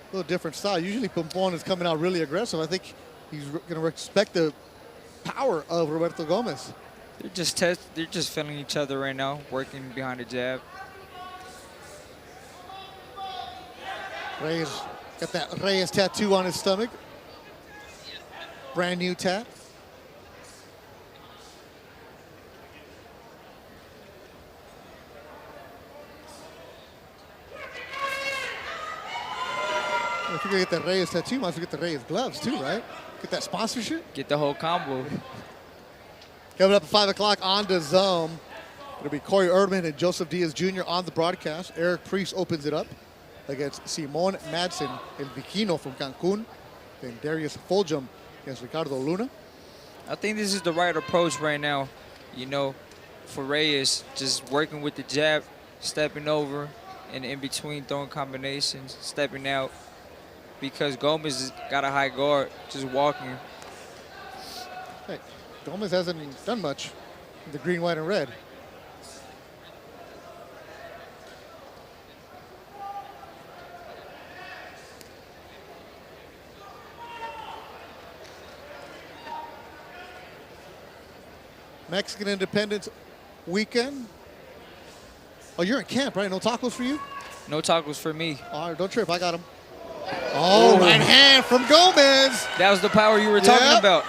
A little different style. Usually Pimpon is coming out really aggressive. I think he's going to respect the power of Roberto Gomez. They're just feeling each other right now, working behind the jab. Reyes got that Reyes tattoo on his stomach. Brand new tat. If you're gonna get that Reyes tattoo, you might as well get the Reyes gloves too, right? Get that sponsorship. Get the whole combo. Coming up at 5 o'clock on DAZN. It'll be Corey Erdman and Joseph Diaz Jr. on the broadcast. Eric Priest opens it up against Simon Madsen, El Viquino from Cancun. Then Darius Foljam against Ricardo Luna. I think this is the right approach right now, you know, for Reyes. Just working with the jab, stepping over, and in between throwing combinations, stepping out. Because Gomez has got a high guard, just walking. Hey, Gomez hasn't done much in the green, white, and red. Mexican Independence Weekend. Oh, you're in camp, right? No tacos for you? No tacos for me. All right, don't trip. I got them. Oh, right hand from Gomez. That was the power you were talking about.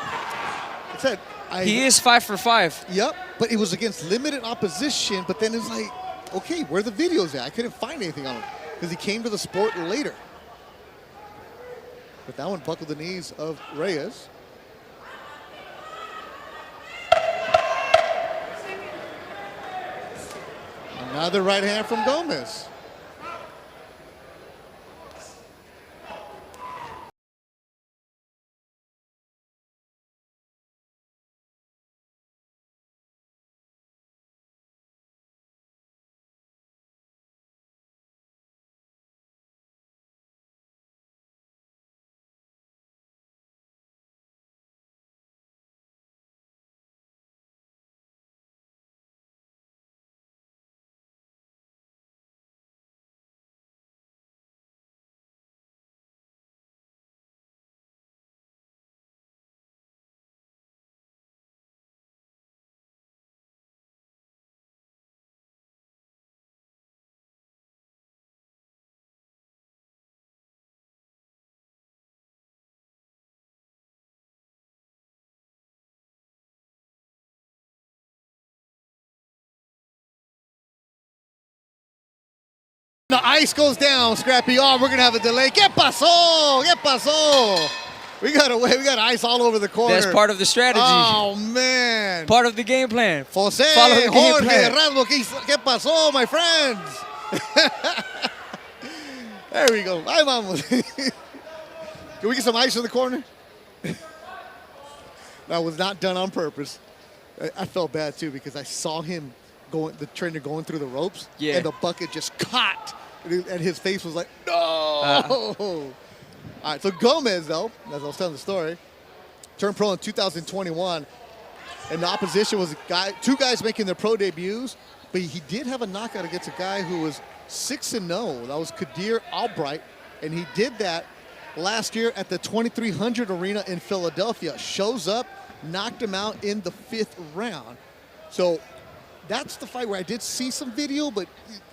It said, he is 5 for 5. Yep, but it was against limited opposition, but then it's like, okay, where are the videos at? I couldn't find anything on him because he came to the sport later. But that one buckled the knees of Reyes. Another right hand from Gomez. The ice goes down, Scrappy. Oh, we're going to have a delay. ¿Qué pasó? ¿Qué pasó? We got ice all over the corner. That's part of the strategy. Oh, man. Part of the game plan. Jose, follow the game Jorge, plan. Rasmo, ¿qué pasó, my friends? There we go. Ay, vamos. Can we get some ice in the corner? That was not done on purpose. I felt bad, too, because I saw him the trainer going through the ropes, and the bucket just caught, and his face was like, no! All right, so Gomez, though, as I was telling the story, turned pro in 2021, and the opposition was two guys making their pro debuts, but he did have a knockout against a guy who was 6-0. That was Kadir Albright, and he did that last year at the 2300 Arena in Philadelphia. Shows up, knocked him out in the 5th round. So that's the fight where I did see some video, but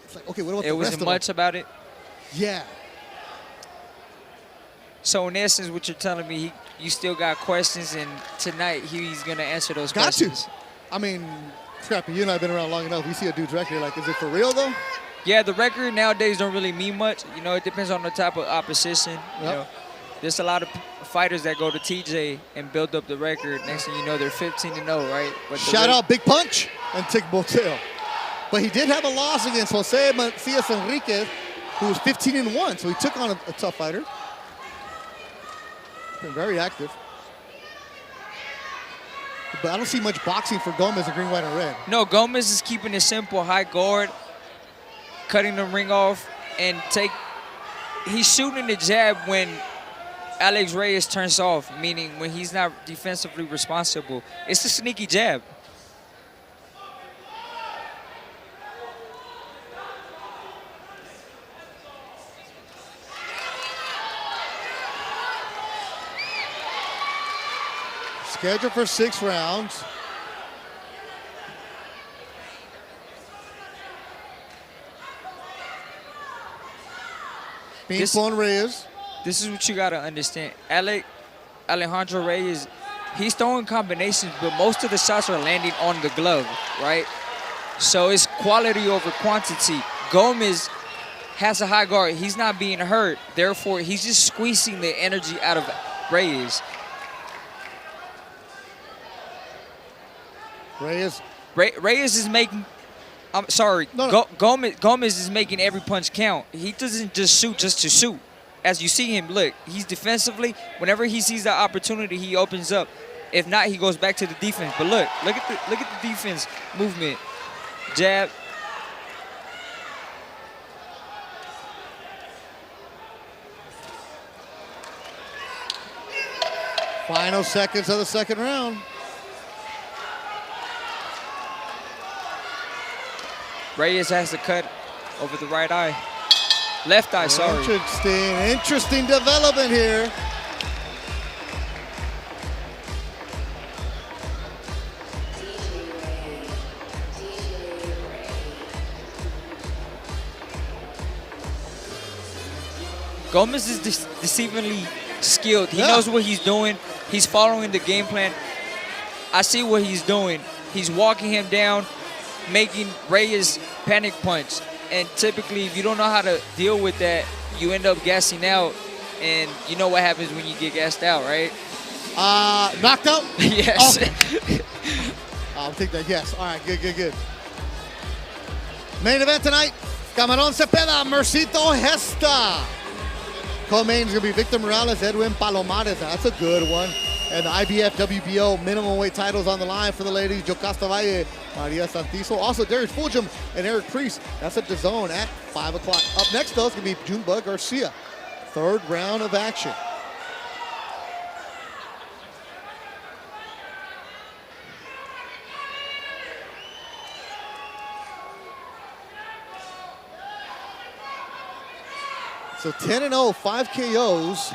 it's like, okay, what about the rest of them? It wasn't much about it? Yeah. So in essence, what you're telling me, you still got questions, and tonight he's going to answer those questions. Got to. I mean, Scrappy, you and I have been around long enough. We see a dude's record, like, is it for real, though? Yeah, the record nowadays don't really mean much. You know, it depends on the type of opposition. Yep. You know, there's a lot of fighters that go to TJ and build up the record. Next thing you know, they're 15-0, right? But shout out Big Punch and Tick Botel. But he did have a loss against Jose Macias Enriquez, who was 15-1, so he took on a tough fighter. Been very active. But I don't see much boxing for Gomez in green, white, and red. No, Gomez is keeping it simple, high guard, cutting the ring off, and he's shooting the jab when Alex Reyes turns off, meaning when he's not defensively responsible. It's a sneaky jab. Scheduled for 6 rounds. Ping-pong Reyes. This is what you got to understand. Alejandro Reyes, he's throwing combinations, but most of the shots are landing on the glove, right? So it's quality over quantity. Gomez has a high guard. He's not being hurt. Therefore, he's just squeezing the energy out of Reyes. Reyes is making. I'm sorry. No. Gomez is making every punch count. He doesn't just shoot just to shoot. As you see him, look, he's defensively. Whenever he sees the opportunity, he opens up. If not, he goes back to the defense. But look at the defense movement. Jab. Final seconds of the 2nd round. Reyes has to cut over the right eye. Left eye, sorry. Interesting development here. Gomez is deceivingly skilled. He knows what he's doing. He's following the game plan. I see what he's doing. He's walking him down, making Reyes panic punch. And typically, if you don't know how to deal with that, you end up gassing out. And you know what happens when you get gassed out, right? Knocked out? Yes. Okay. I'll take that, yes. All right, good. Main event tonight, Camarón Zepeda, Mercito, Gesta. Co-main is going to be Victor Morales, Edwin Palomares. That's a good one. And the IBF WBO minimum weight titles on the line for the ladies. Jocasta Valle, Maria Santizo. Also, Darius Fulgham and Eric Priest. That's at DAZN at 5 o'clock. Up next, though, it's going to be Junebug Garcia. 3rd round of action. So 10-0, 5 KOs.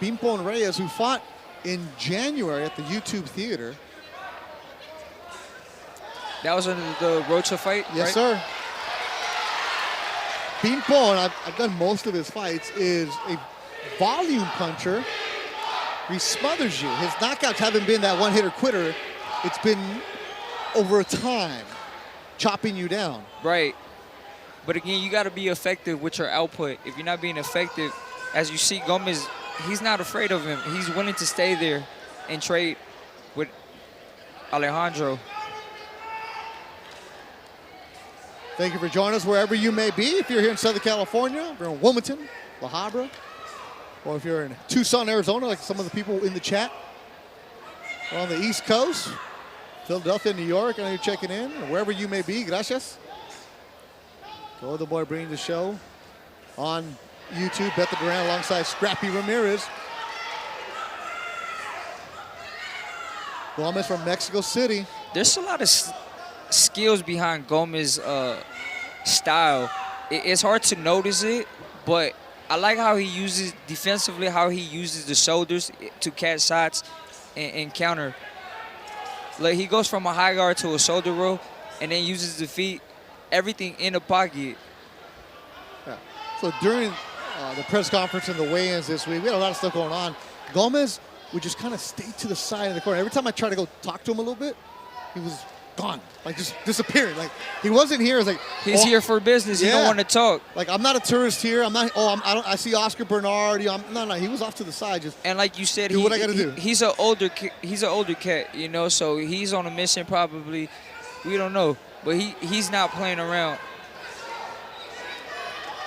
Ping-pong Reyes, who fought in January at the YouTube Theater. That was in the Rocha fight, yes, right? Sir. Ping-pong, I've done most of his fights, is a volume puncher. He smothers you. His knockouts haven't been that one-hitter quitter. It's been over time, chopping you down. Right. But again, you got to be effective with your output. If you're not being effective, as you see Gomez, he's not afraid of him. He's willing to stay there and trade with Alejandro. Thank you for joining us wherever you may be. If you're here in Southern California, if you're in Wilmington, La Habra, or if you're in Tucson, Arizona, like some of the people in the chat, or on the East Coast, Philadelphia, New York, I know you're checking in, or wherever you may be, gracias. Go the boy bringing the show on YouTube. Beto Duran alongside Scrappy Ramirez. Gomez from Mexico City. There's a lot of skills behind Gomez's style. It's hard to notice it, but I like how he uses defensively, how he uses the shoulders to catch shots and counter. Like he goes from a high guard to a shoulder roll, and then uses the feet, everything in the pocket. Yeah. So during the press conference and the weigh-ins this week, we had a lot of stuff going on. Gomez would just kind of stay to the side of the corner. Every time I tried to go talk to him a little bit, he was gone, like just disappearing. Like he wasn't here. It's like he's here for business. He don't want to talk. Like I'm not a tourist here. I'm not. I see Oscar Bernard. No. He was off to the side. Just and like you said, do what I got to do. He's an older. He's an older cat, you know. So he's on a mission probably. We don't know, but he's not playing around.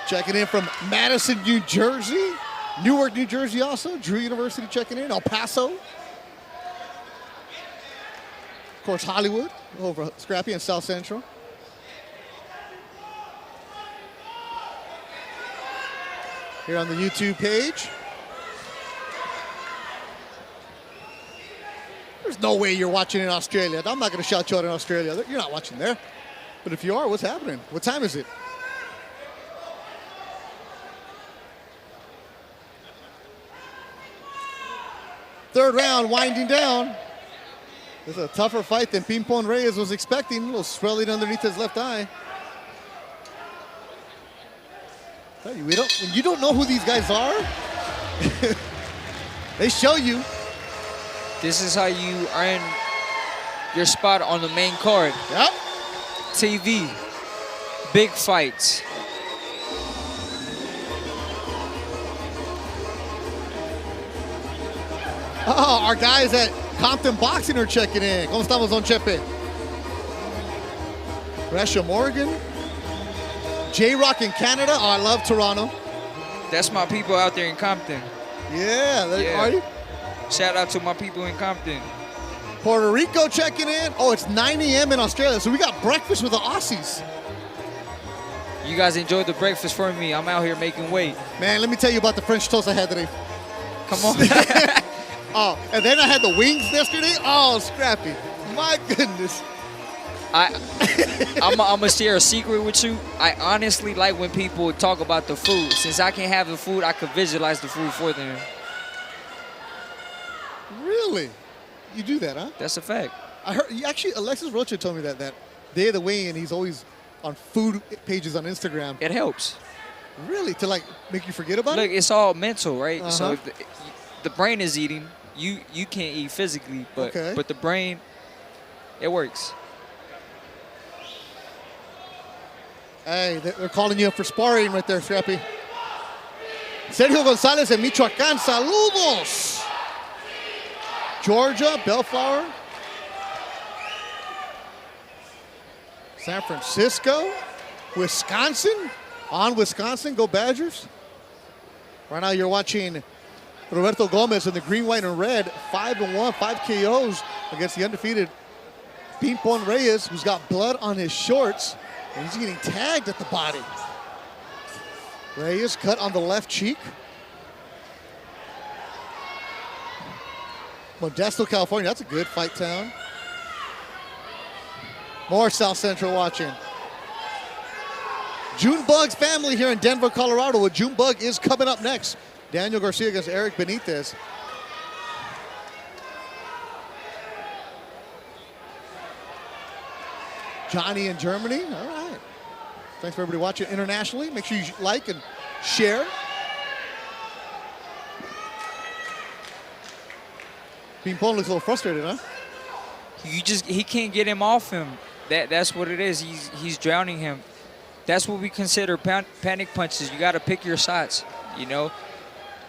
Checking in from Madison, New Jersey, Newark, New Jersey. Also Drew University checking in. El Paso. Of course, Hollywood, over Scrappy and South Central. Here on the YouTube page. There's no way you're watching in Australia. I'm not going to shout you out in Australia. You're not watching there. But if you are, what's happening? What time is it? Third round winding down. It's a tougher fight than Ping Pong Reyes was expecting. A little swelling underneath his left eye. Tell you, when you don't know who these guys are, they show you. This is how you earn your spot on the main card. Yep. TV. Big fights. Oh, our guys at Compton Boxing are checking in. ¿Cómo estamos, Don Chepe? Resha Morgan. J-Rock in Canada. Oh, I love Toronto. That's my people out there in Compton. Yeah, are you? Shout out to my people in Compton. Puerto Rico checking in. Oh, it's 9 a.m. in Australia, so we got breakfast with the Aussies. You guys enjoyed the breakfast for me. I'm out here making weight. Man, let me tell you about the French toast I had today. Come on. Oh, and then I had the wings yesterday. Oh, Scrappy. My goodness. I'm going to share a secret with you. I honestly like when people talk about the food. Since I can't have the food, I could visualize the food for them. Really? You do that, huh? That's a fact. I heard, actually, Alexis Rocha told me that day of the weigh-in, he's always on food pages on Instagram. It helps. Really? To, like, make you forget about it? Look, it's all mental, right? Uh-huh. So if the brain is eating, you can't eat physically, but the brain, it works. Hey, they're calling you up for sparring right there, Scrappy. Sergio Gonzalez en Michoacán, saludos. Georgia, Bellflower. San Francisco, Wisconsin. On Wisconsin, go Badgers. Right now you're watching Roberto Gomez in the green, white, and red. 5-1, 5 KOs against the undefeated Ping Pong Reyes, who's got blood on his shorts. And he's getting tagged at the body. Reyes cut on the left cheek. Modesto, California, that's a good fight town. More South Central watching. Junebug's family here in Denver, Colorado. With Junebug is coming up next. Daniel Garcia against Eric Benitez. Johnny in Germany. All right. Thanks for everybody watching internationally. Make sure you like and share. Ping Pong looks a little frustrated, huh? He can't get him off him. That's what it is. He's drowning him. That's what we consider panic punches. You got to pick your shots, you know.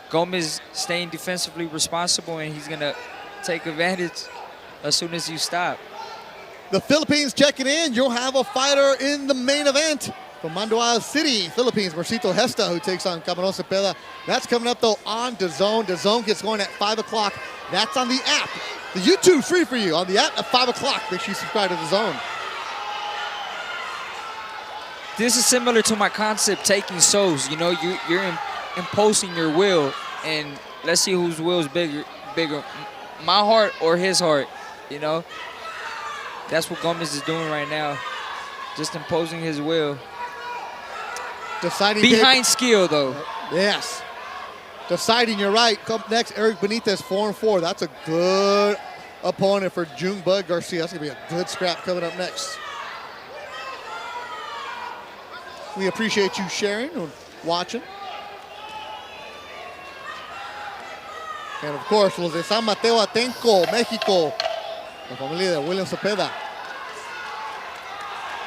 Gomez staying defensively responsible, and he's going to take advantage as soon as you stop. The Philippines checking in. You'll have a fighter in the main event from Manduayo City, Philippines. Mercito Gesta, who takes on Cabrera Zepeda. That's coming up, though, on DAZN. DAZN gets going at 5 o'clock. That's on the app. The YouTube's free for you on the app at 5 o'clock. Make sure you subscribe to DAZN. This is similar to my concept taking souls. You know, you're imposing your will, and let's see whose will is bigger, my heart or his heart, you know. That's what Gomez is doing right now, just imposing his will. Deciding behind skill, though. Yes. Deciding you're right. Come next, Eric Benitez, 4-4. That's a good opponent for Junebug Garcia. That's going to be a good scrap coming up next. We appreciate you sharing and watching. And of course, los de San Mateo Atenco, Mexico. La familia de William Zepeda.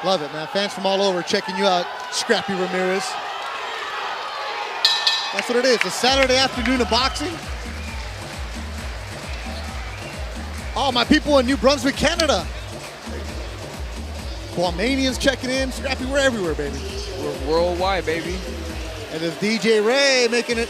Love it, man. Fans from all over checking you out. Scrappy Ramirez. That's what it is. A Saturday afternoon of boxing. Oh, my people in New Brunswick, Canada. Guamanians checking in. Scrappy, we're everywhere, baby. We're worldwide, baby. And there's DJ Ray making it.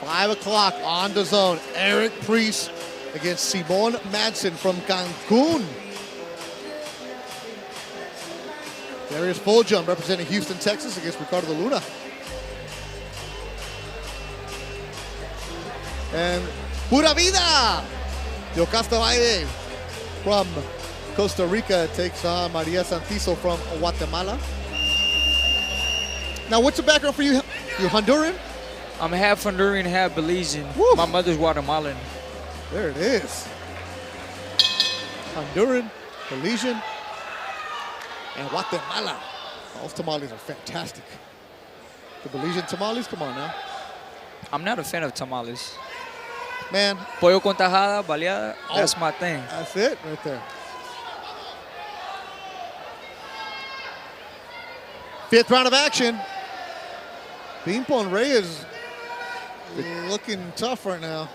Five o'clock on DAZN. Eric Priest against Simon Madsen from Cancun. There is Full Jump representing Houston, Texas against Ricardo de Luna. And Pura Vida, Yocasta Valle from Costa Rica takes on Maria Santizo from Guatemala. Now, what's the background for you? You Honduran? I'm half Honduran, half Belizean. Woo. My mother's Guatemalan. There it is. Honduran, Belizean, and Guatemala. Those tamales are fantastic. The Belizean tamales, come on now. I'm not a fan of tamales. Man, Pollo con tajada, baleada, that's Oh. my thing. that's it right there. Fifth round of action. Pimpo and Reyes looking tough right now.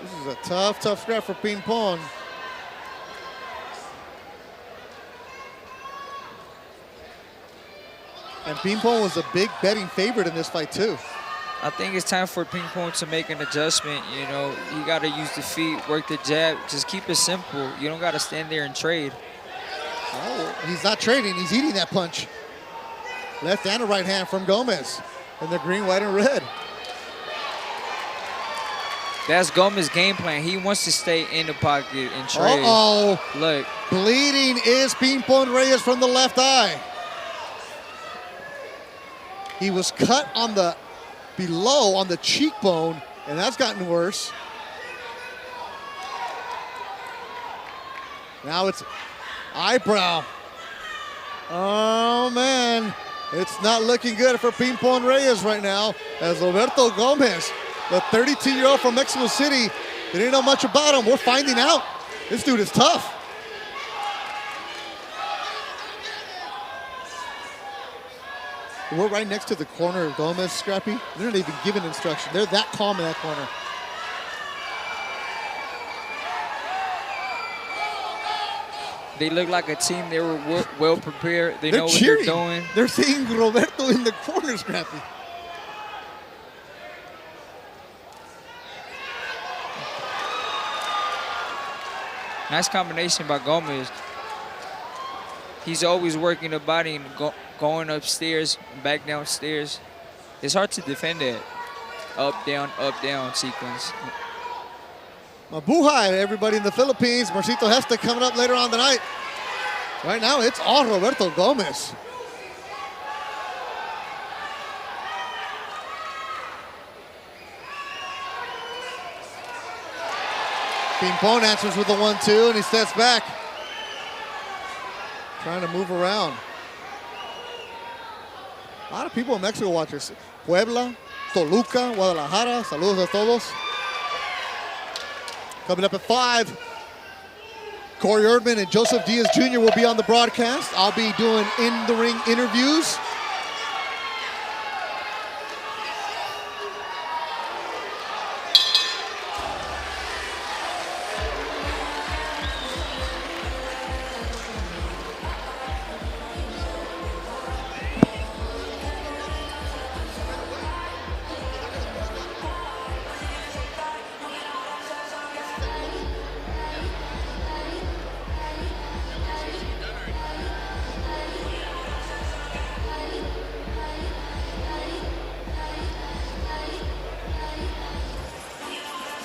This is a tough scrap for Ping-Pong. And Ping-Pong was a big betting favorite in this fight too. I think it's time for Ping Pong to make an adjustment. You know, you got to use the feet, work the jab. Just keep it simple. You don't got to stand there and trade. Oh, he's not trading, he's eating that punch. Left and a right hand from Gomez in the green, white, and red. That's Gomez's game plan. He wants to stay in the pocket and trade. Uh-oh. Look, Bleeding is Ping-Pong Reyes from the left eye. He was cut on the below on the cheekbone, and that's gotten worse. Now it's eyebrow. Oh man, it's not looking good for Ping-Pong Reyes right now, as Roberto Gomez, the 32-year-old from Mexico City, they didn't know much about him. We're finding out. This dude is tough. We're right next to the corner of Gomez, Scrappy. They're not even giving instruction. They're that calm in that corner. they look like a team. They were well prepared. They They're know cheering. what they're doing. They're seeing Roberto in the corner, Scrappy. Nice combination by Gomez. He's always working the body and going upstairs, back downstairs. It's hard to defend that up, down sequence. Mabuhay, everybody in the Philippines. Mercito Gesta coming up later on tonight. Right now, it's all Roberto Gomez. Ping-Pong answers with the 1-2, and he steps back. Trying to move around. A lot of people in Mexico watch this. Puebla, Toluca, Guadalajara. Saludos a todos. Coming up at 5, Corey Erdman and Joseph Diaz Jr. will be on the broadcast. I'll be doing in-the-ring interviews.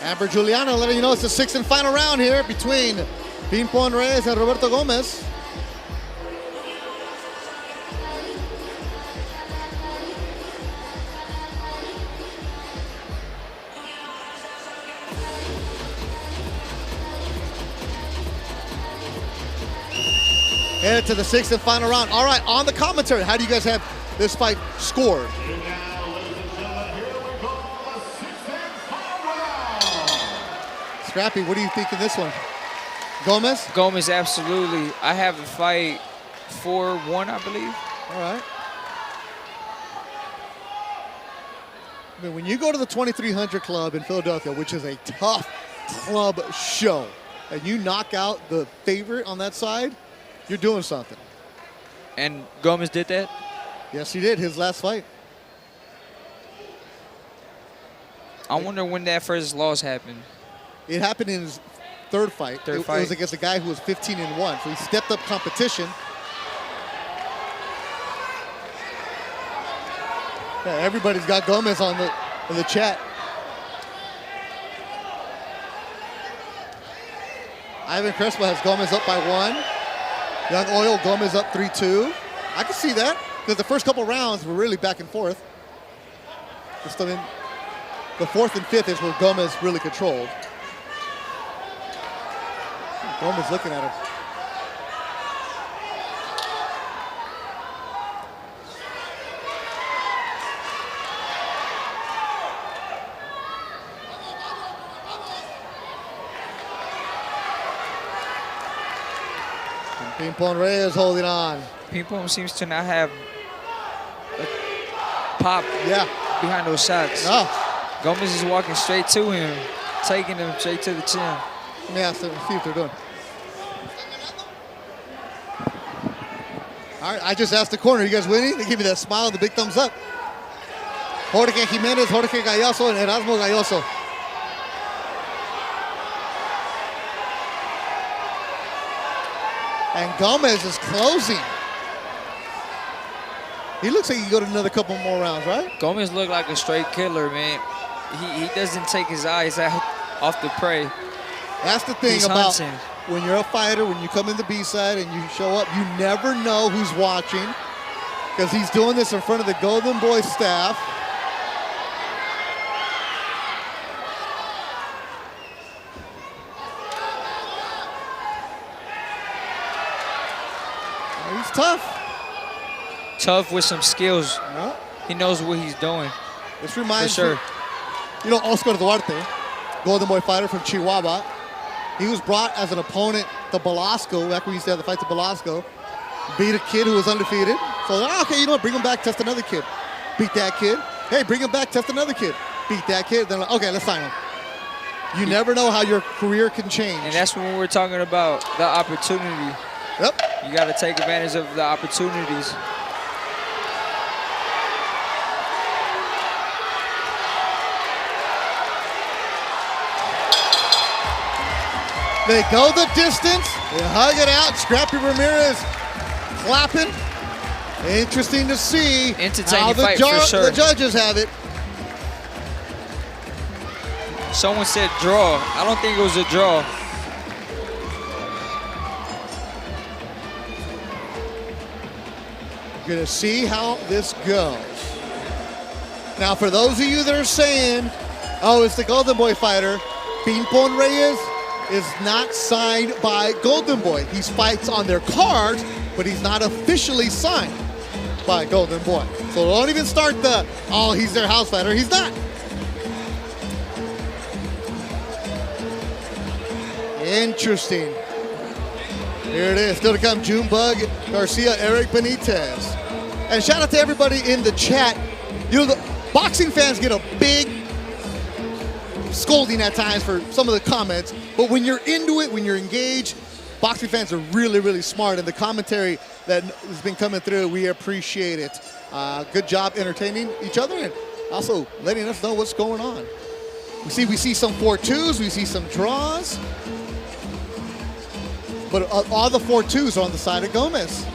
Amber Juliana letting you know it's the sixth and final round here between Ping-Pong Reyes and Roberto Gomez. Headed to the sixth and final round. All right, on the commentary, how do you guys have this fight scored? And now, ladies and gentlemen, here we go, the sixth and final round. Scrappy, what do you think of this one? Gomez? Gomez, absolutely. I have the fight 4-1, I believe. All right. I mean, when you go to the 2300 Club in Philadelphia, which is a tough club show, and you knock out the favorite on that side, you're doing something. And Gomez did that? Yes, he did, his last fight. I wonder when that first loss happened. It happened in his third fight. Third It fight. was against a guy who was 15-1, so he stepped up competition. Yeah, everybody's got Gomez on in the chat. Ivan Crespo has Gomez up by 1. Young Oil, Gomez up 3-2. I can see that, because the first couple rounds were really back and forth. Just, I mean, the fourth and fifth is where Gomez really controlled. Gomez looking at him. Ping-Pong Reyes holding on. Ping-Pong seems to not have a pop behind those shots. No. Gomez is walking straight to him, taking him straight to the chin. Let me ask them, see what they're doing. All right, I just asked the corner, you guys winning? They give me that smile, the big thumbs up. Jorge Jimenez, Jorge Galloso, and Erasmo Galloso. And Gomez is closing. He looks like he can go to another couple more rounds, right? Gomez looked like a straight killer, man. He doesn't take his eyes out off the prey. That's the thing He's about hunting. when you're a fighter, when you come in the B-side and you show up, you never know who's watching, because he's doing this in front of the Golden Boy staff. He's tough. Tough with some skills. Yeah. He knows what he's doing. This reminds For sure. me, you know, Oscar Duarte, Golden Boy fighter from Chihuahua. He was brought as an opponent to Belasco, back when we used to have the fight to Belasco. Beat a kid who was undefeated. So, okay, you know what, bring him back, test another kid. Beat that kid. Hey, bring him back, test another kid. Beat that kid. Then, okay, let's sign him. You never know how your career can change. And that's when we're talking about the opportunity. Yep. You got to take advantage of the opportunities. They go the distance. They hug it out. Scrappy Ramirez clapping. Interesting to see Entertaining how fight for sure. the judges have it. Someone said draw. I don't think it was a draw. Gonna see how this goes. Now, for those of you that are saying, oh, it's the Golden Boy fighter, Ping-Pong Reyes is not signed by Golden Boy. He fights on their cards, but he's not officially signed by Golden Boy. So don't even start the, oh, he's their house fighter. He's not. Interesting. Here it is, still to come, Junebug, Garcia, Eric Benitez. And shout out to everybody in the chat. You know, the boxing fans get a big scolding at times for some of the comments, but when you're into it, when you're engaged, boxing fans are really, really smart, and the commentary that has been coming through, we appreciate it. Good job entertaining each other and also letting us know what's going on. We see some 4-2s, we see some draws, but all the 4-2s are on the side of Gomez.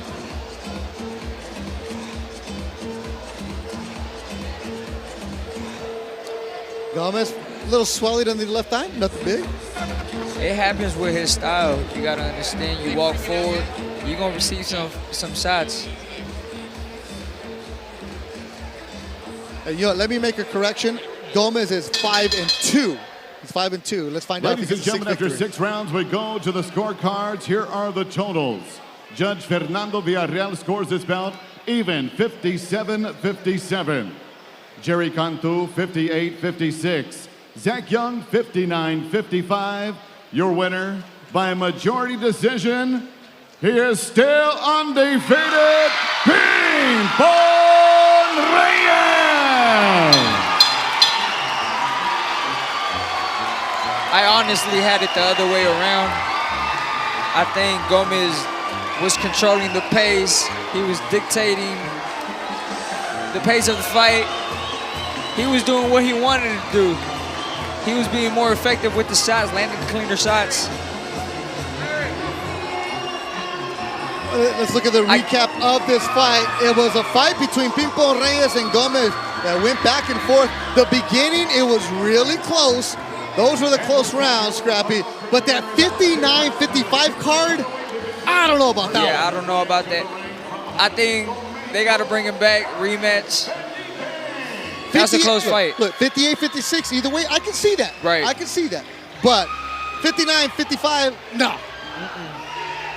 Gomez little swelling on the left eye, nothing big. It happens with his style. You gotta understand. You walk forward, you're gonna receive some shots. And let me make a correction. Gomez is 5-2. He's 5-2. Let's find out if he Ladies and gets a gentlemen, after victory. 6 rounds, we go to the scorecards. Here are the totals. Judge Fernando Villarreal scores this bout even, 57-57. Jerry Cantu, 58-56. Zach Young, 59-55. Your winner by majority decision. He is still undefeated, Pimpon Reyes. I honestly had it the other way around. I think Gomez was controlling the pace. He was dictating the pace of the fight. He was doing what he wanted to do. He was being more effective with the shots, landing cleaner shots. Let's look at the recap of this fight. It was a fight between Pimpon Reyes and Gomez that went back and forth. The beginning, it was really close. Those were the close rounds, Scrappy. But that 59-55 card, I don't know about that Yeah, one. I don't know about that. I think they got to bring him back, rematch. That's a close fight. Look, 58-56, either way, I can see that. Right. I can see that. But 59-55, no.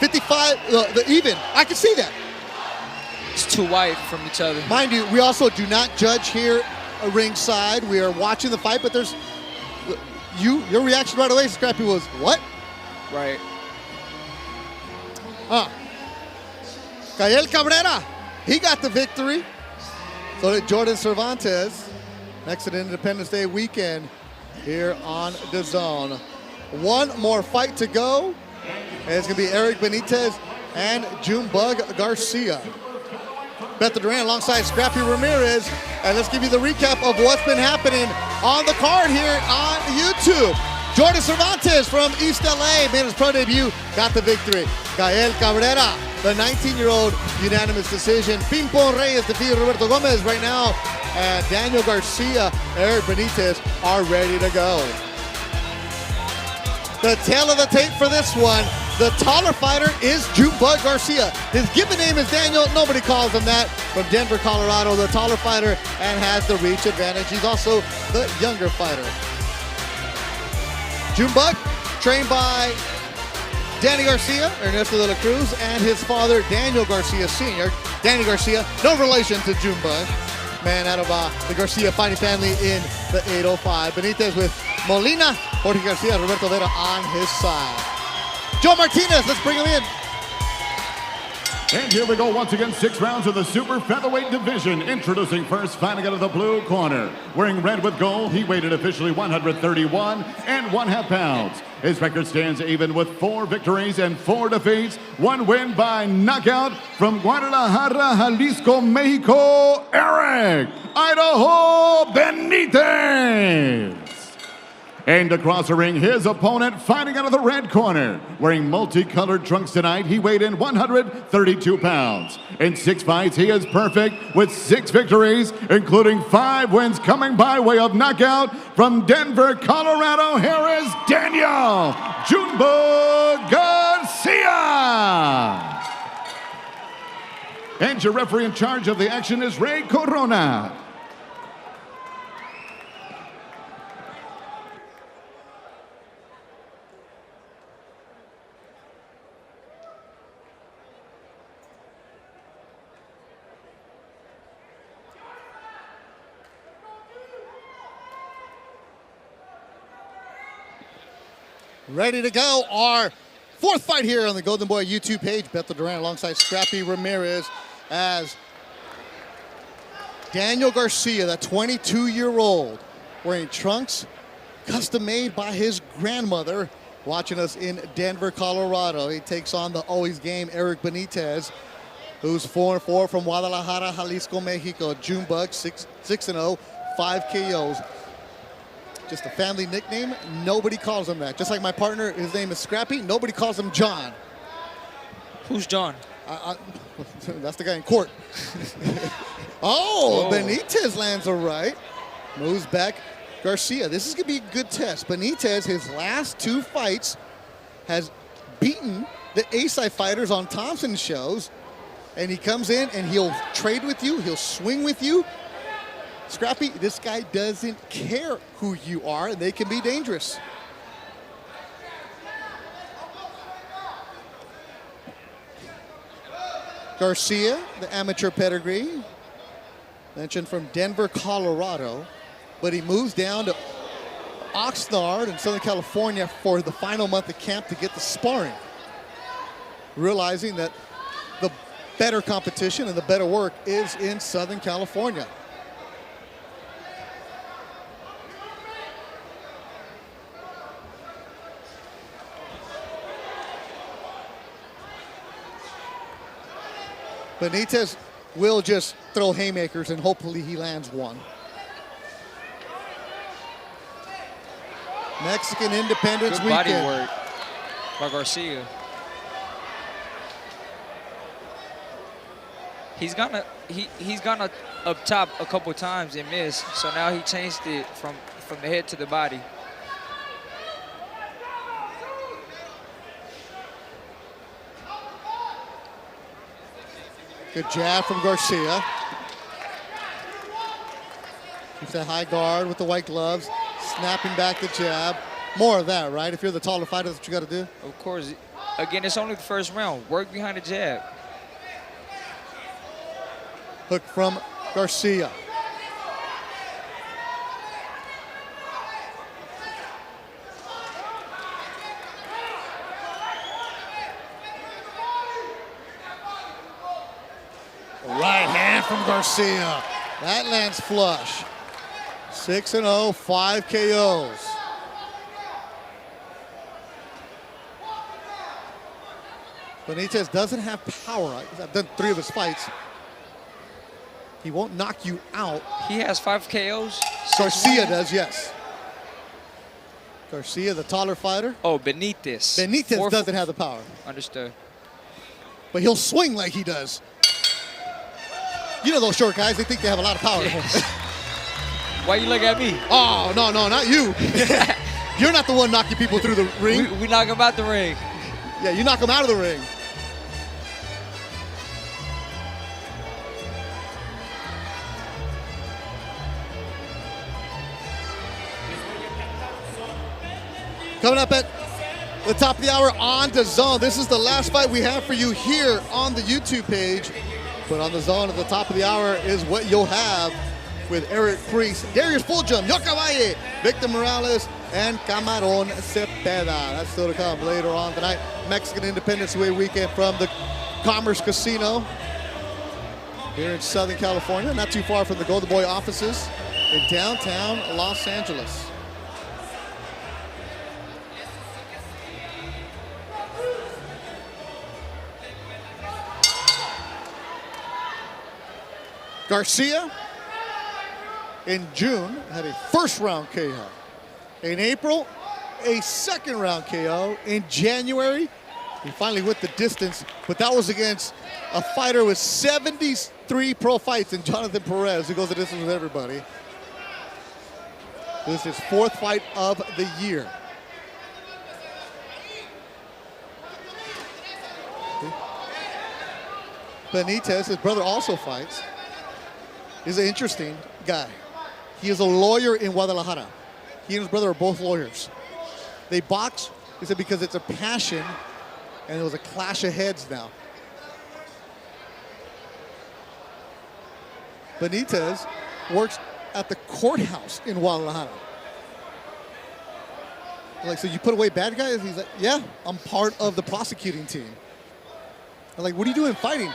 55, the even, I can see that. It's too wide from each other. Mind you, we also do not judge here ringside. We are watching the fight, but there's, your reaction right away, Scrappy, was what? Right. Gael Cabrera, he got the victory. So did Jordan Cervantes. Next at Independence Day weekend here on DAZN. One more fight to go. And it's going to be Eric Benitez and Junebug Garcia. Beto Duran alongside Scrappy Ramirez. And let's give you the recap of what's been happening on the card here on YouTube. Jordan Cervantes from East LA made his pro debut, got the victory. Gael Cabrera, the 19-year-old, unanimous decision. Pimpon Reyes defeated Roberto Gomez right now. And Daniel Garcia, Eric Benitez are ready to go. The tail of the tape for this one, the taller fighter is Junebug Garcia. His given name is Daniel, nobody calls him that. From Denver, Colorado, the taller fighter and has the reach advantage. He's also the younger fighter. Junebug, trained by Danny Garcia, Ernesto de la Cruz, and his father, Daniel Garcia Sr. Danny Garcia, no relation to Junebug. Man out of the Garcia fighting family in the 805. Benitez with Molina, Jorge Garcia, Roberto Vera on his side. Joe Martinez, let's bring him in. And here we go once again, 6 rounds of the super featherweight division. Introducing first, fighting out of the blue corner. Wearing red with gold, he weighed in officially 131 1/2 pounds. His record stands even with 4 victories and 4 defeats. 1 win by knockout from Guadalajara, Jalisco, Mexico, Eric Idaho Benitez. And across the ring, his opponent fighting out of the red corner. Wearing multicolored trunks tonight, he weighed in 132 pounds. In 6 fights, he is perfect with 6 victories, including 5 wins coming by way of knockout. From Denver, Colorado, here is Daniel Junebug Garcia. And your referee in charge of the action is Ray Corona. Ready to go. Our 4th fight here on the Golden Boy YouTube page. Beto Duran alongside Scrappy Ramirez as Daniel Garcia, the 22-year-old, wearing trunks custom made by his grandmother, watching us in Denver, Colorado. He takes on the always game Eric Benitez, who's 4-4 from Guadalajara, Jalisco, Mexico. Junebug, 6-0, 5 KOs. Just a family nickname. Nobody calls him that. Just like my partner, his name is Scrappy. Nobody calls him John. Who's John? That's the guy in court. Oh, Benitez lands a right. Moves back. Garcia. This is going to be a good test. Benitez, his last 2 fights, has beaten the A-side fighters on Thompson shows, and he comes in and he'll trade with you, he'll swing with you. Scrappy, this guy doesn't care who you are, and they can be dangerous. Garcia, the amateur pedigree, mentioned from Denver, Colorado, but he moves down to Oxnard in Southern California for the final month of camp to get the sparring, realizing that the better competition and the better work is in Southern California. Benitez will just throw haymakers and hopefully he lands one. Mexican Independence Good Weekend. body work by Garcia. He's gone up top a couple times and missed. So now he changed it from the head to the body. Good jab from Garcia. Keeps that high guard with the white gloves. Snapping back the jab. More of that, right? If you're the taller fighter, that's what you got to do. Of course. Again, it's only the first round. Work behind the jab. Hook from Garcia. Right hand from Garcia. That lands flush. 6-0, 5 KOs. Benitez doesn't have power. I've done 3 of his fights. He won't knock you out. He has 5 KOs. Garcia does, yes. Garcia, the taller fighter. Oh, Benitez. Benitez doesn't have the power. Understood. But he'll swing like he does. You know those short guys, they think they have a lot of power. Yes. Why you look at me? Oh, no, not you. You're not the one knocking people through the ring. We knock him out the ring. Yeah, you knock them out of the ring. Coming up at the top of the hour on DAZN. This is the last fight we have for you here on the YouTube page. But on DAZN at the top of the hour is what you'll have with Eric Priest, Darius Fulgham, Yoka Valle, Victor Morales, and Camarón Zepeda. That's still to come later on tonight. Mexican Independence Day weekend from the Commerce Casino here in Southern California, not too far from the Golden Boy offices in downtown Los Angeles. Garcia in June had a first round KO. In April, a second round KO. In January, he finally went the distance, but that was against a fighter with 73 pro fights in Jonathan Perez, who goes the distance with everybody. This is his 4th fight of the year. Benitez, his brother, also fights. He's an interesting guy. He is a lawyer in Guadalajara. He and his brother are both lawyers. They box, he said, because it's a passion, and it was a clash of heads now. Benitez works at the courthouse in Guadalajara. Like, so you put away bad guys? He's like, yeah, I'm part of the prosecuting team. I'm like, what are you doing fighting?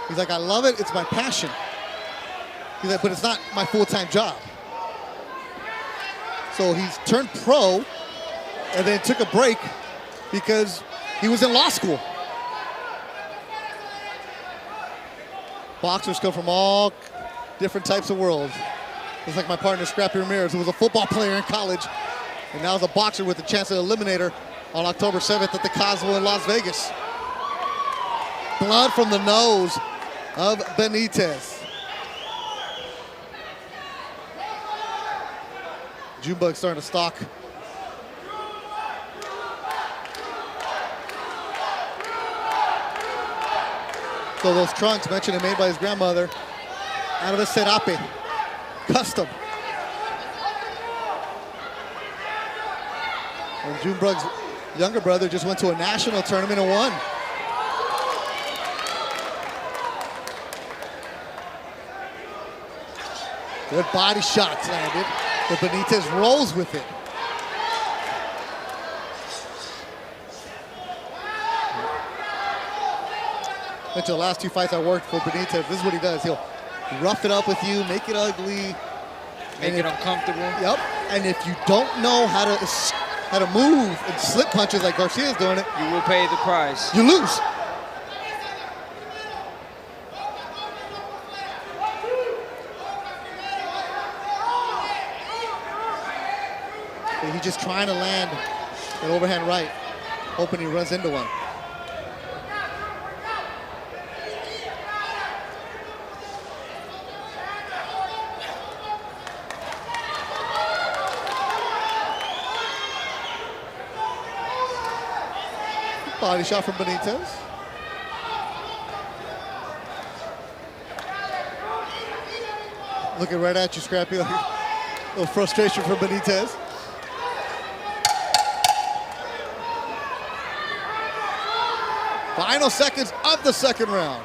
He's like, I love it, it's my passion. He's like, but it's not my full-time job. So he's turned pro and then took a break because he was in law school. Boxers come from all different types of worlds. It's like my partner, Scrappy Ramirez, who was a football player in college and now is a boxer with a chance at Eliminator on October 7th at the Cosmo in Las Vegas. Blood from the nose of Benitez. Junebug's starting to stalk. So those trunks, mentioned and made by his grandmother, out of the Serape, custom. And Junebug's younger brother just went to a national tournament and won. Good body shots landed, but Benitez rolls with it. Went to the last 2 fights I worked for Benitez. This is what he does. He'll rough it up with you, make it ugly. Make it uncomfortable. Yep. And if you don't know how to move and slip punches like Garcia's doing it, You will pay the price. you lose. And he's just trying to land an overhand right, hoping he runs into one. Body shot from Benitez. Looking right at you, Scrappy. A little frustration from Benitez. Final seconds of the second round.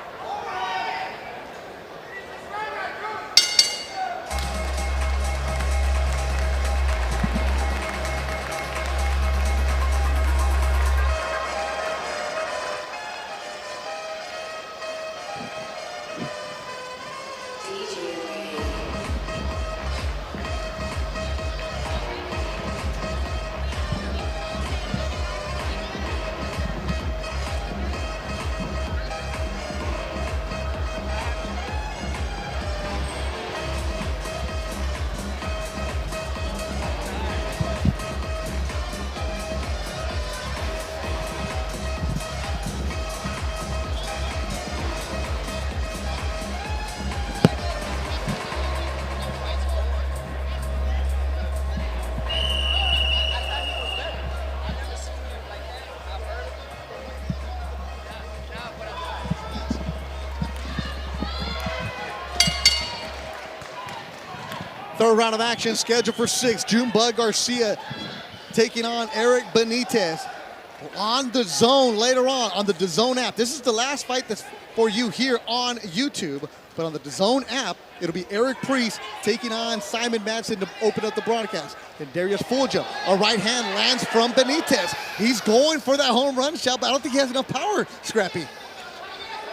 Third round of action scheduled for 6. Junebug Garcia taking on Eric Benitez on the DAZN later on the DAZN app. This is the last fight that's for you here on YouTube, but on the DAZN app, it'll be Eric Priest taking on Simon Madsen to open up the broadcast. Then Darius Fulja, a right hand lands from Benitez. He's going for that home run shot, but I don't think he has enough power, Scrappy.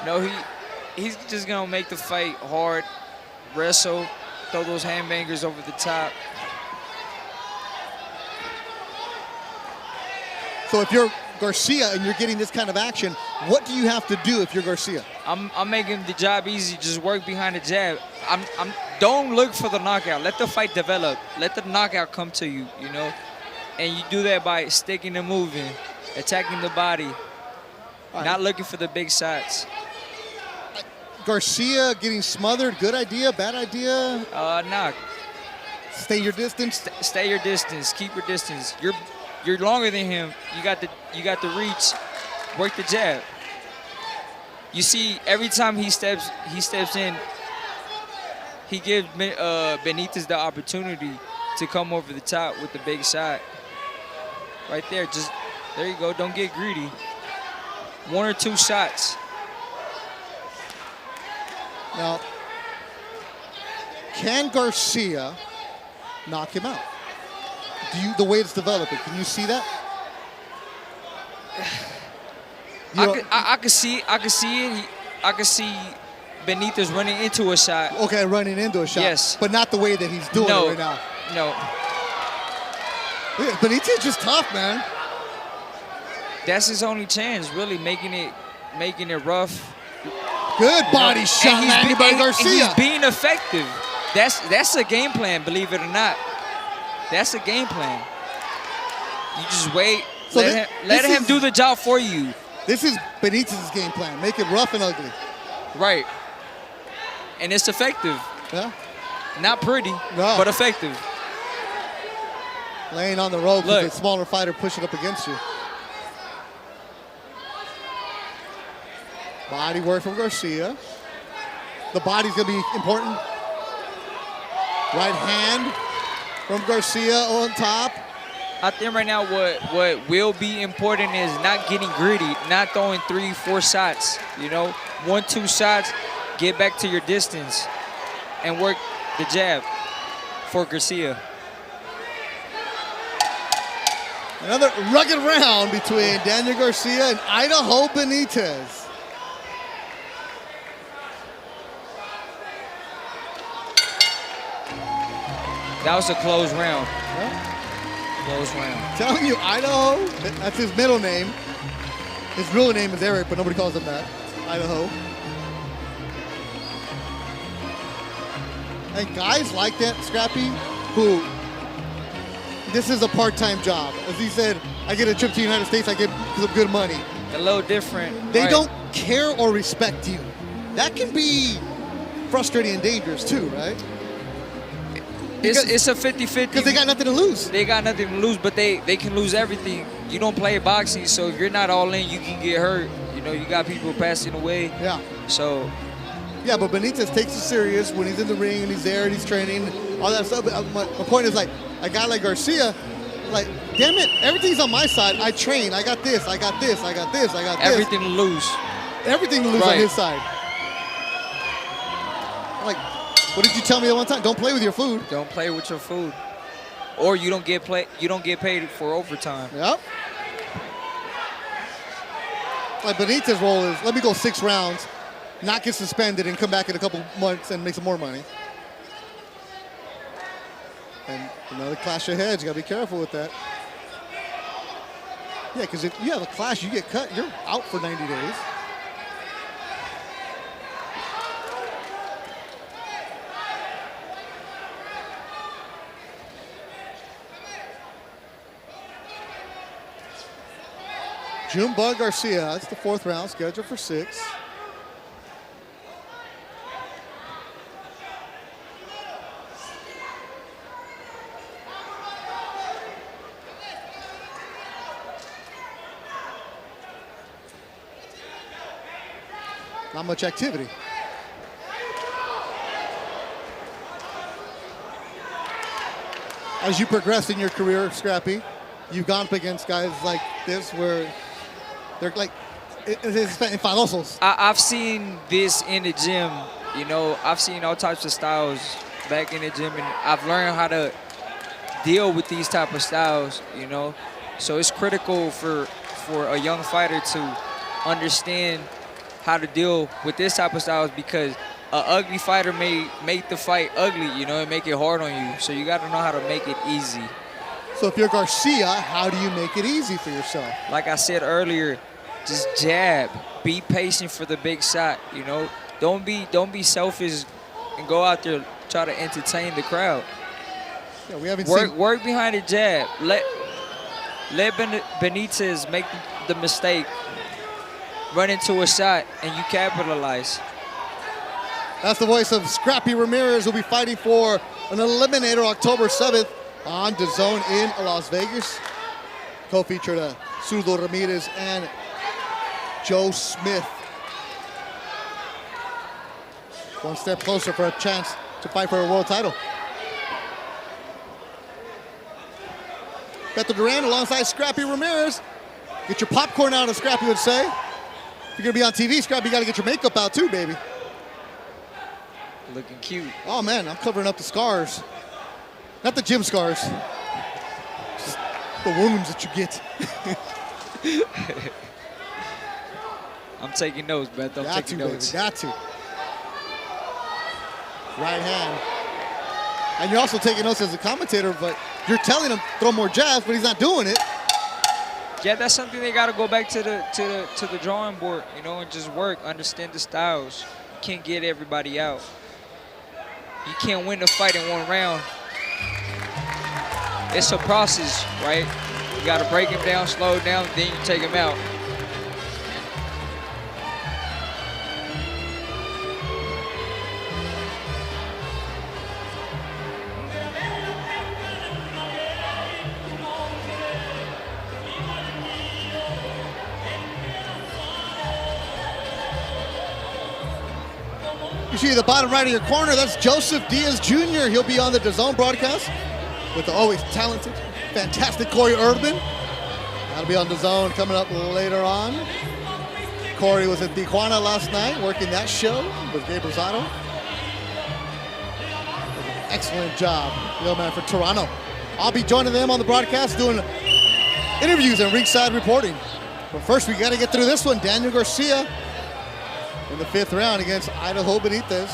No, he's just gonna make the fight hard, wrestle, throw those handbangers over the top. So if you're Garcia and you're getting this kind of action, what do you have to do if you're Garcia? I'm making the job easy. Just work behind the jab. Don't look for the knockout. Let the fight develop. Let the knockout come to you, you know? And you do that by sticking and moving, attacking the body, not looking for the big shots. Garcia getting smothered, good idea, bad idea? Nah. Stay your distance? Stay your distance. Keep your distance. You're longer than him. You got the reach. Work the jab. You see, every time he steps in, he gives Benitez the opportunity to come over the top with the big shot. Right there, there you go. Don't get greedy. 1 or 2 shots. Now, can Garcia knock him out? The way it's developing, can you see that? I can see it. I can see Benitez running into a shot. Okay, running into a shot. Yes. But not the way that he's doing it right now. No. Yeah, Benitez just tough, man. That's his only chance, really, making it rough. Good body shot landed by Garcia. He's being effective. That's a game plan, believe it or not. That's a game plan. You just wait. So let him do the job for you. This is Benitez's game plan. Make it rough and ugly. Right. And it's effective. Yeah. Not pretty, but effective. Laying on the rope Look. with a smaller fighter pushing up against you. Body work from Garcia. The body's going to be important. Right hand from Garcia on top. I think right now what will be important is not getting greedy, not throwing 3-4 shots. You know, 1-2 shots, get back to your distance, and work the jab for Garcia. Another rugged round between Daniel Garcia and Idaho Benitez. That was a close round. Yeah. Close round. Telling you, Idaho, that's his middle name. His real name is Eric, but nobody calls him that. Idaho. And guys like that, Scrappy, who this is a part-time job. As he said, I get a trip to the United States, I get some good money. A little different. They right? don't care or respect you. That can be frustrating and dangerous too, right? It's a 50-50. Because they got nothing to lose. They got nothing to lose, but they can lose everything. You don't play boxing, so if you're not all in, you can get hurt. You know, you got people passing away. Yeah. So. Yeah, but Benitez takes it serious when he's in the ring and he's there and he's training, all that stuff. But my point is, like, a guy like Garcia, like, damn it, everything's on my side. I train. I got this. I got this. I got this. I got this. Everything to lose. Everything to lose on his side. Like, what did you tell me that one time? Don't play with your food. Don't play with your food, or you don't get paid for overtime. Yep. Like Benitez's role is, let me go 6 rounds, not get suspended, and come back in a couple months and make some more money. And another clash of heads. You gotta be careful with that. Yeah, because if you have a clash, you get cut, you're out for 90 days. Junebug Garcia, that's the 4th round, scheduled for 6. Not much activity. As you progress in your career, Scrappy, you've gone up against guys like this where they're like, enfadosos. I've seen this in the gym. You know, I've seen all types of styles back in the gym, and I've learned how to deal with these type of styles, you know. So it's critical for a young fighter to understand how to deal with this type of styles, because an ugly fighter may make the fight ugly, you know, and make it hard on you. So you got to know how to make it easy. So if you're Garcia, how do you make it easy for yourself? Like I said earlier, just jab. Be patient for the big shot, you know. Don't be selfish and go out there try to entertain the crowd. Yeah, we haven't work behind the jab. Let Benitez make the mistake, run into a shot, and you capitalize. That's the voice of Scrappy Ramirez, who'll be fighting for an eliminator October 7th on DAZN in Las Vegas. Co-featured Zurdo Ramirez and Joe Smith. One step closer for a chance to fight for a world title. Beto Duran alongside Scrappy Ramirez. Get your popcorn out, as Scrappy would say. If you're gonna be on TV, Scrappy, you gotta get your makeup out too, baby. Looking cute. Oh man, I'm covering up the scars. Not the gym scars. Just the wounds that you get. I'm taking notes, Beto. I'm taking notes. Got to. Right hand. And you're also taking notes as a commentator, but you're telling him throw more jabs, but he's not doing it. Yeah, that's something they got to go back to the drawing board, you know, and just work, understand the styles. You can't get everybody out. You can't win the fight in one round. It's a process, right? You got to break him down, slow it down, then you take him out. You see the bottom right of your corner, that's Joseph Diaz Jr. He'll be on the DAZN broadcast with the always talented, fantastic Corey Erdman. That'll be on DAZN coming up later on. Corey was in Tijuana last night working that show with Gabe Rosado. Excellent job, young man for Toronto. I'll be joining them on the broadcast doing interviews and ringside reporting. But first, we got to get through this one. Daniel Garcia in the 5th round against Idaho Benitez.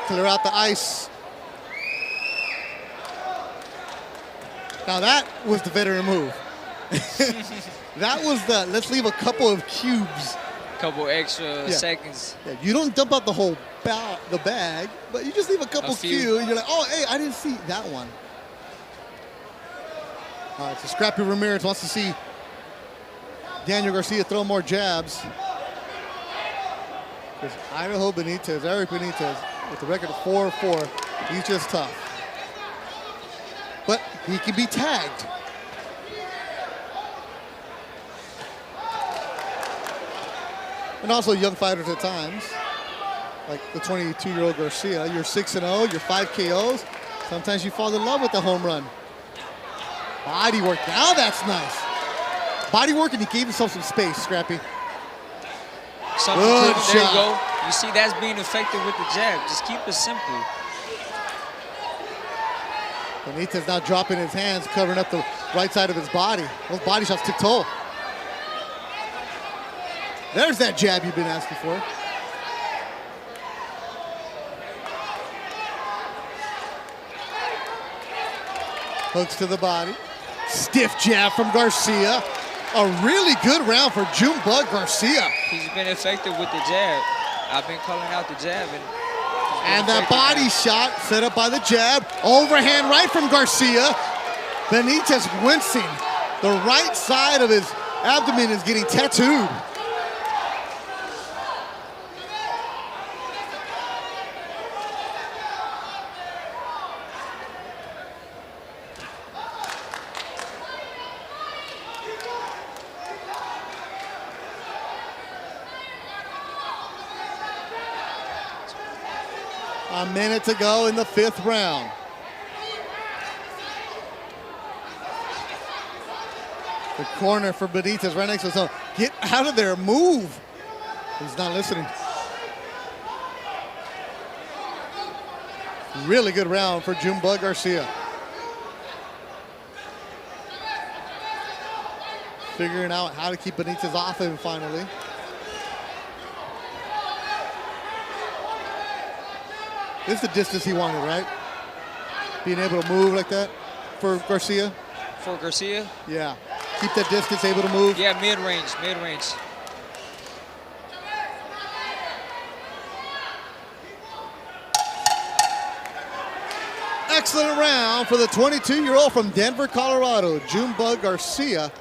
Clear out the ice. Now that was the veteran move. That was the, let's leave a couple of cubes. Couple extra seconds. Yeah, you don't dump out the whole the bag, but you just leave a couple cubes. You're like, oh, hey, I didn't see that one. All right, so Scrappy Ramirez wants to see Daniel Garcia throw more jabs. Because Idaho Benitez, Eric Benitez, with a record of 4-4, he's just tough. But he can be tagged. And also young fighters at times, like the 22-year-old Garcia. You're 6-0, you're 5 KOs. Sometimes you fall in love with the home run. Body work, now that's nice. Body work, and he gave himself some space, Scrappy. Good shot. There you go. You see, that's being effective with the jab. Just keep it simple. Benitez now dropping his hands, covering up the right side of his body. Those body shots took toll. There's that jab you've been asking for. Hooks to the body. Stiff jab from Garcia. A really good round for Junebug Garcia. He's been effective with the jab. I've been calling out the jab. And that body shot set up by the jab. Overhand right from Garcia. Benitez wincing. The right side of his abdomen is getting tattooed. A minute to go in the 5th round. The corner for Benitez right next to his own. Get out of there, move. He's not listening. Really good round for Junebug Garcia. Figuring out how to keep Benitez off him finally. This is the distance he wanted, right? Being able to move like that for Garcia. For Garcia? Yeah. Keep that distance, able to move. Yeah, mid-range, mid-range. Excellent round for the 22-year-old from Denver, Colorado, Junebug Garcia.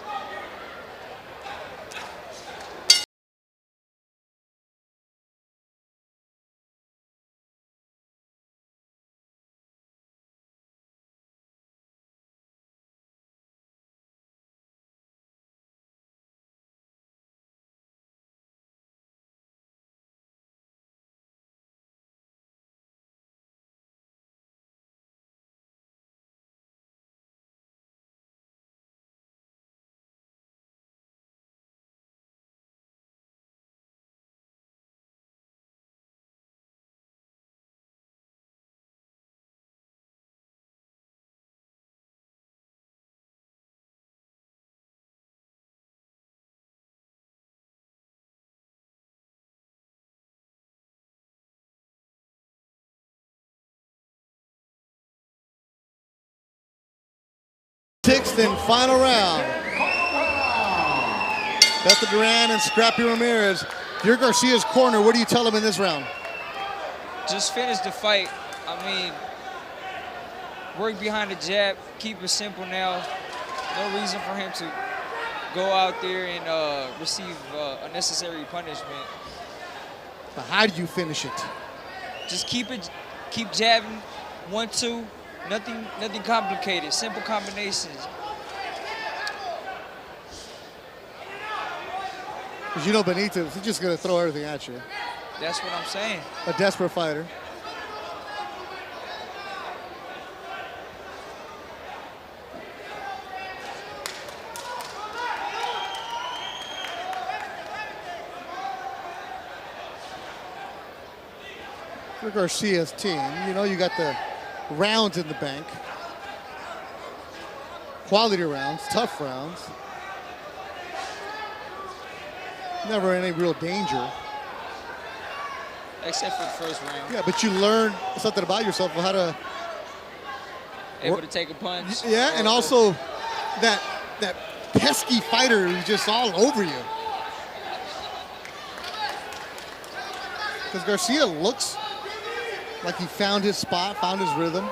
Sixth and final round. Beth Duran and Scrappy Ramirez. If you're Garcia's corner, what do you tell him in this round? Just finish the fight. I mean, work behind the jab, keep it simple now. No reason for him to go out there and receive unnecessary punishment. But how do you finish it? Just keep jabbing, 1-2. Nothing complicated. Simple combinations. Because you know Benitez, he's just going to throw everything at you. That's what I'm saying. A desperate fighter. For Garcia's team, you know you got the rounds in the bank. Quality rounds, tough rounds. Never any real danger. Except for the first round. Yeah, but you learn something about yourself, how to... Able to take a punch. Yeah, and also that pesky fighter who's just all over you. Because Garcia looks like he found his spot, found his rhythm.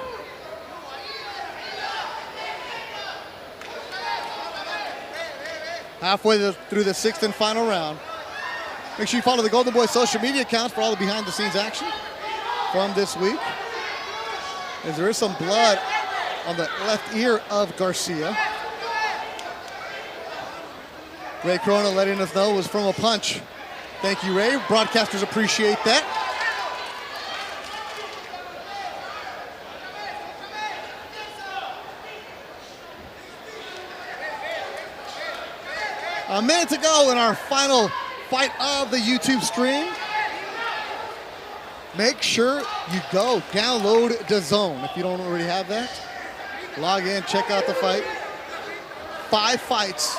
Halfway through the sixth and final round. Make sure you follow the Golden Boy social media accounts for all the behind-the-scenes action from this week. As there is some blood on the left ear of Garcia. Ray Corona letting us know it was from a punch. Thank you, Ray. Broadcasters appreciate that. A minute to go in our final fight of the YouTube stream. Make sure you go download DAZN if you don't already have that. Log in, check out the fight. 5 fights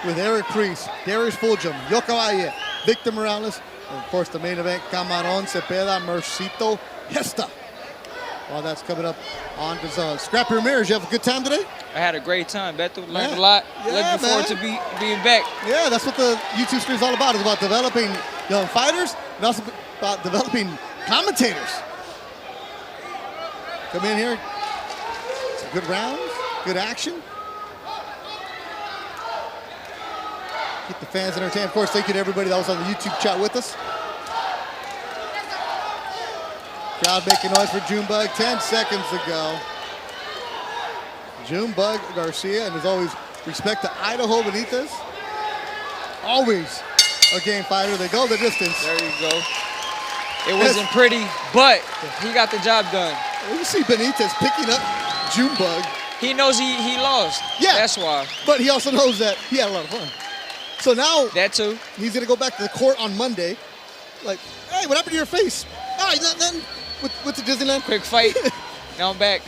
with Eric Priest, Darius Fulgham, Yoko Valle, Victor Morales, and of course the main event, Camarón, Zepeda, Mercito, Gesta. Well, that's coming up on DAZN. Scrappy Ramirez, you have a good time today? I had a great time, Beto. Learned a lot. Yeah, Looking forward to being back. Yeah, that's what the YouTube stream is all about. It's about developing young fighters and also about developing commentators. Come in here. Some good rounds, good action. Keep the fans entertained. Of course, thank you to everybody that was on the YouTube chat with us. Crowd making noise for Junebug. 10 seconds to go. Junebug Garcia, and as always, respect to Idaho Benitez. Always a game fighter. They go the distance. There you go. It wasn't pretty, but he got the job done. You see Benitez picking up Junebug. He knows he lost. Yeah. That's why. But he also knows that he had a lot of fun. So now that too. He's going to go back to the court on Monday. Like, hey, what happened to your face? Oh, nothing. What's the Disneyland? Quick fight. Now I'm back.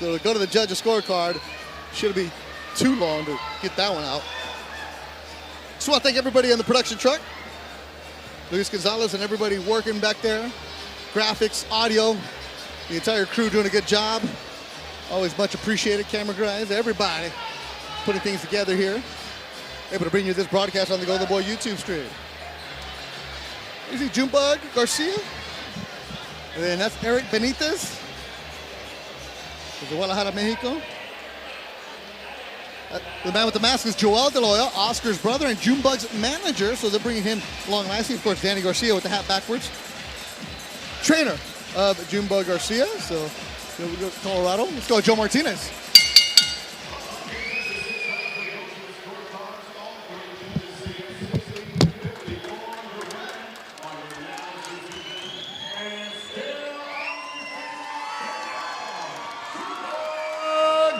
So to go to the judge's scorecard, shouldn't be too long to get that one out. So I want to thank everybody on the production truck. Luis Gonzalez and everybody working back there. Graphics, audio, the entire crew doing a good job. Always much appreciated, camera guys, everybody putting things together here. Able to bring you this broadcast on the Golden Boy YouTube stream. You see Junebug Garcia. And then that's Eric Benitez. From Guadalajara, Mexico. The man with the mask is Joel De Loya, Oscar's brother and Junebug's manager. So they're bringing him along nicely. Of course, Danny Garcia with the hat backwards. Trainer of Junebug Garcia. So here we go to Colorado. Let's go Joe Martinez.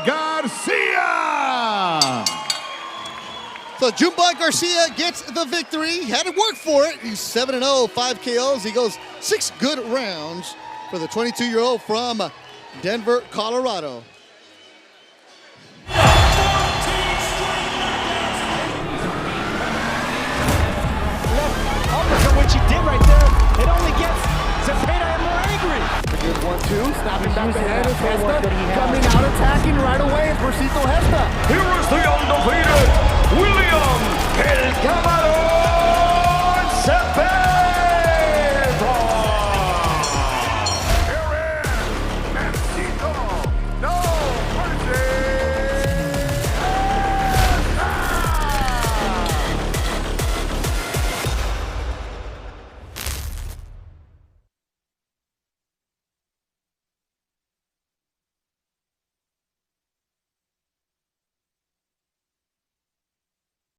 Garcia! So Junebug Garcia gets the victory. He had to work for it. He's 7-0, 5 KOs. He goes 6 good rounds for the 22-year-old from Denver, Colorado. What you did right there, it only gets Zepeda more angry. Good 1-2, snapping back the head is Gesta, coming out attacking right away is Mercito Gesta. Here is the undefeated William El Camarón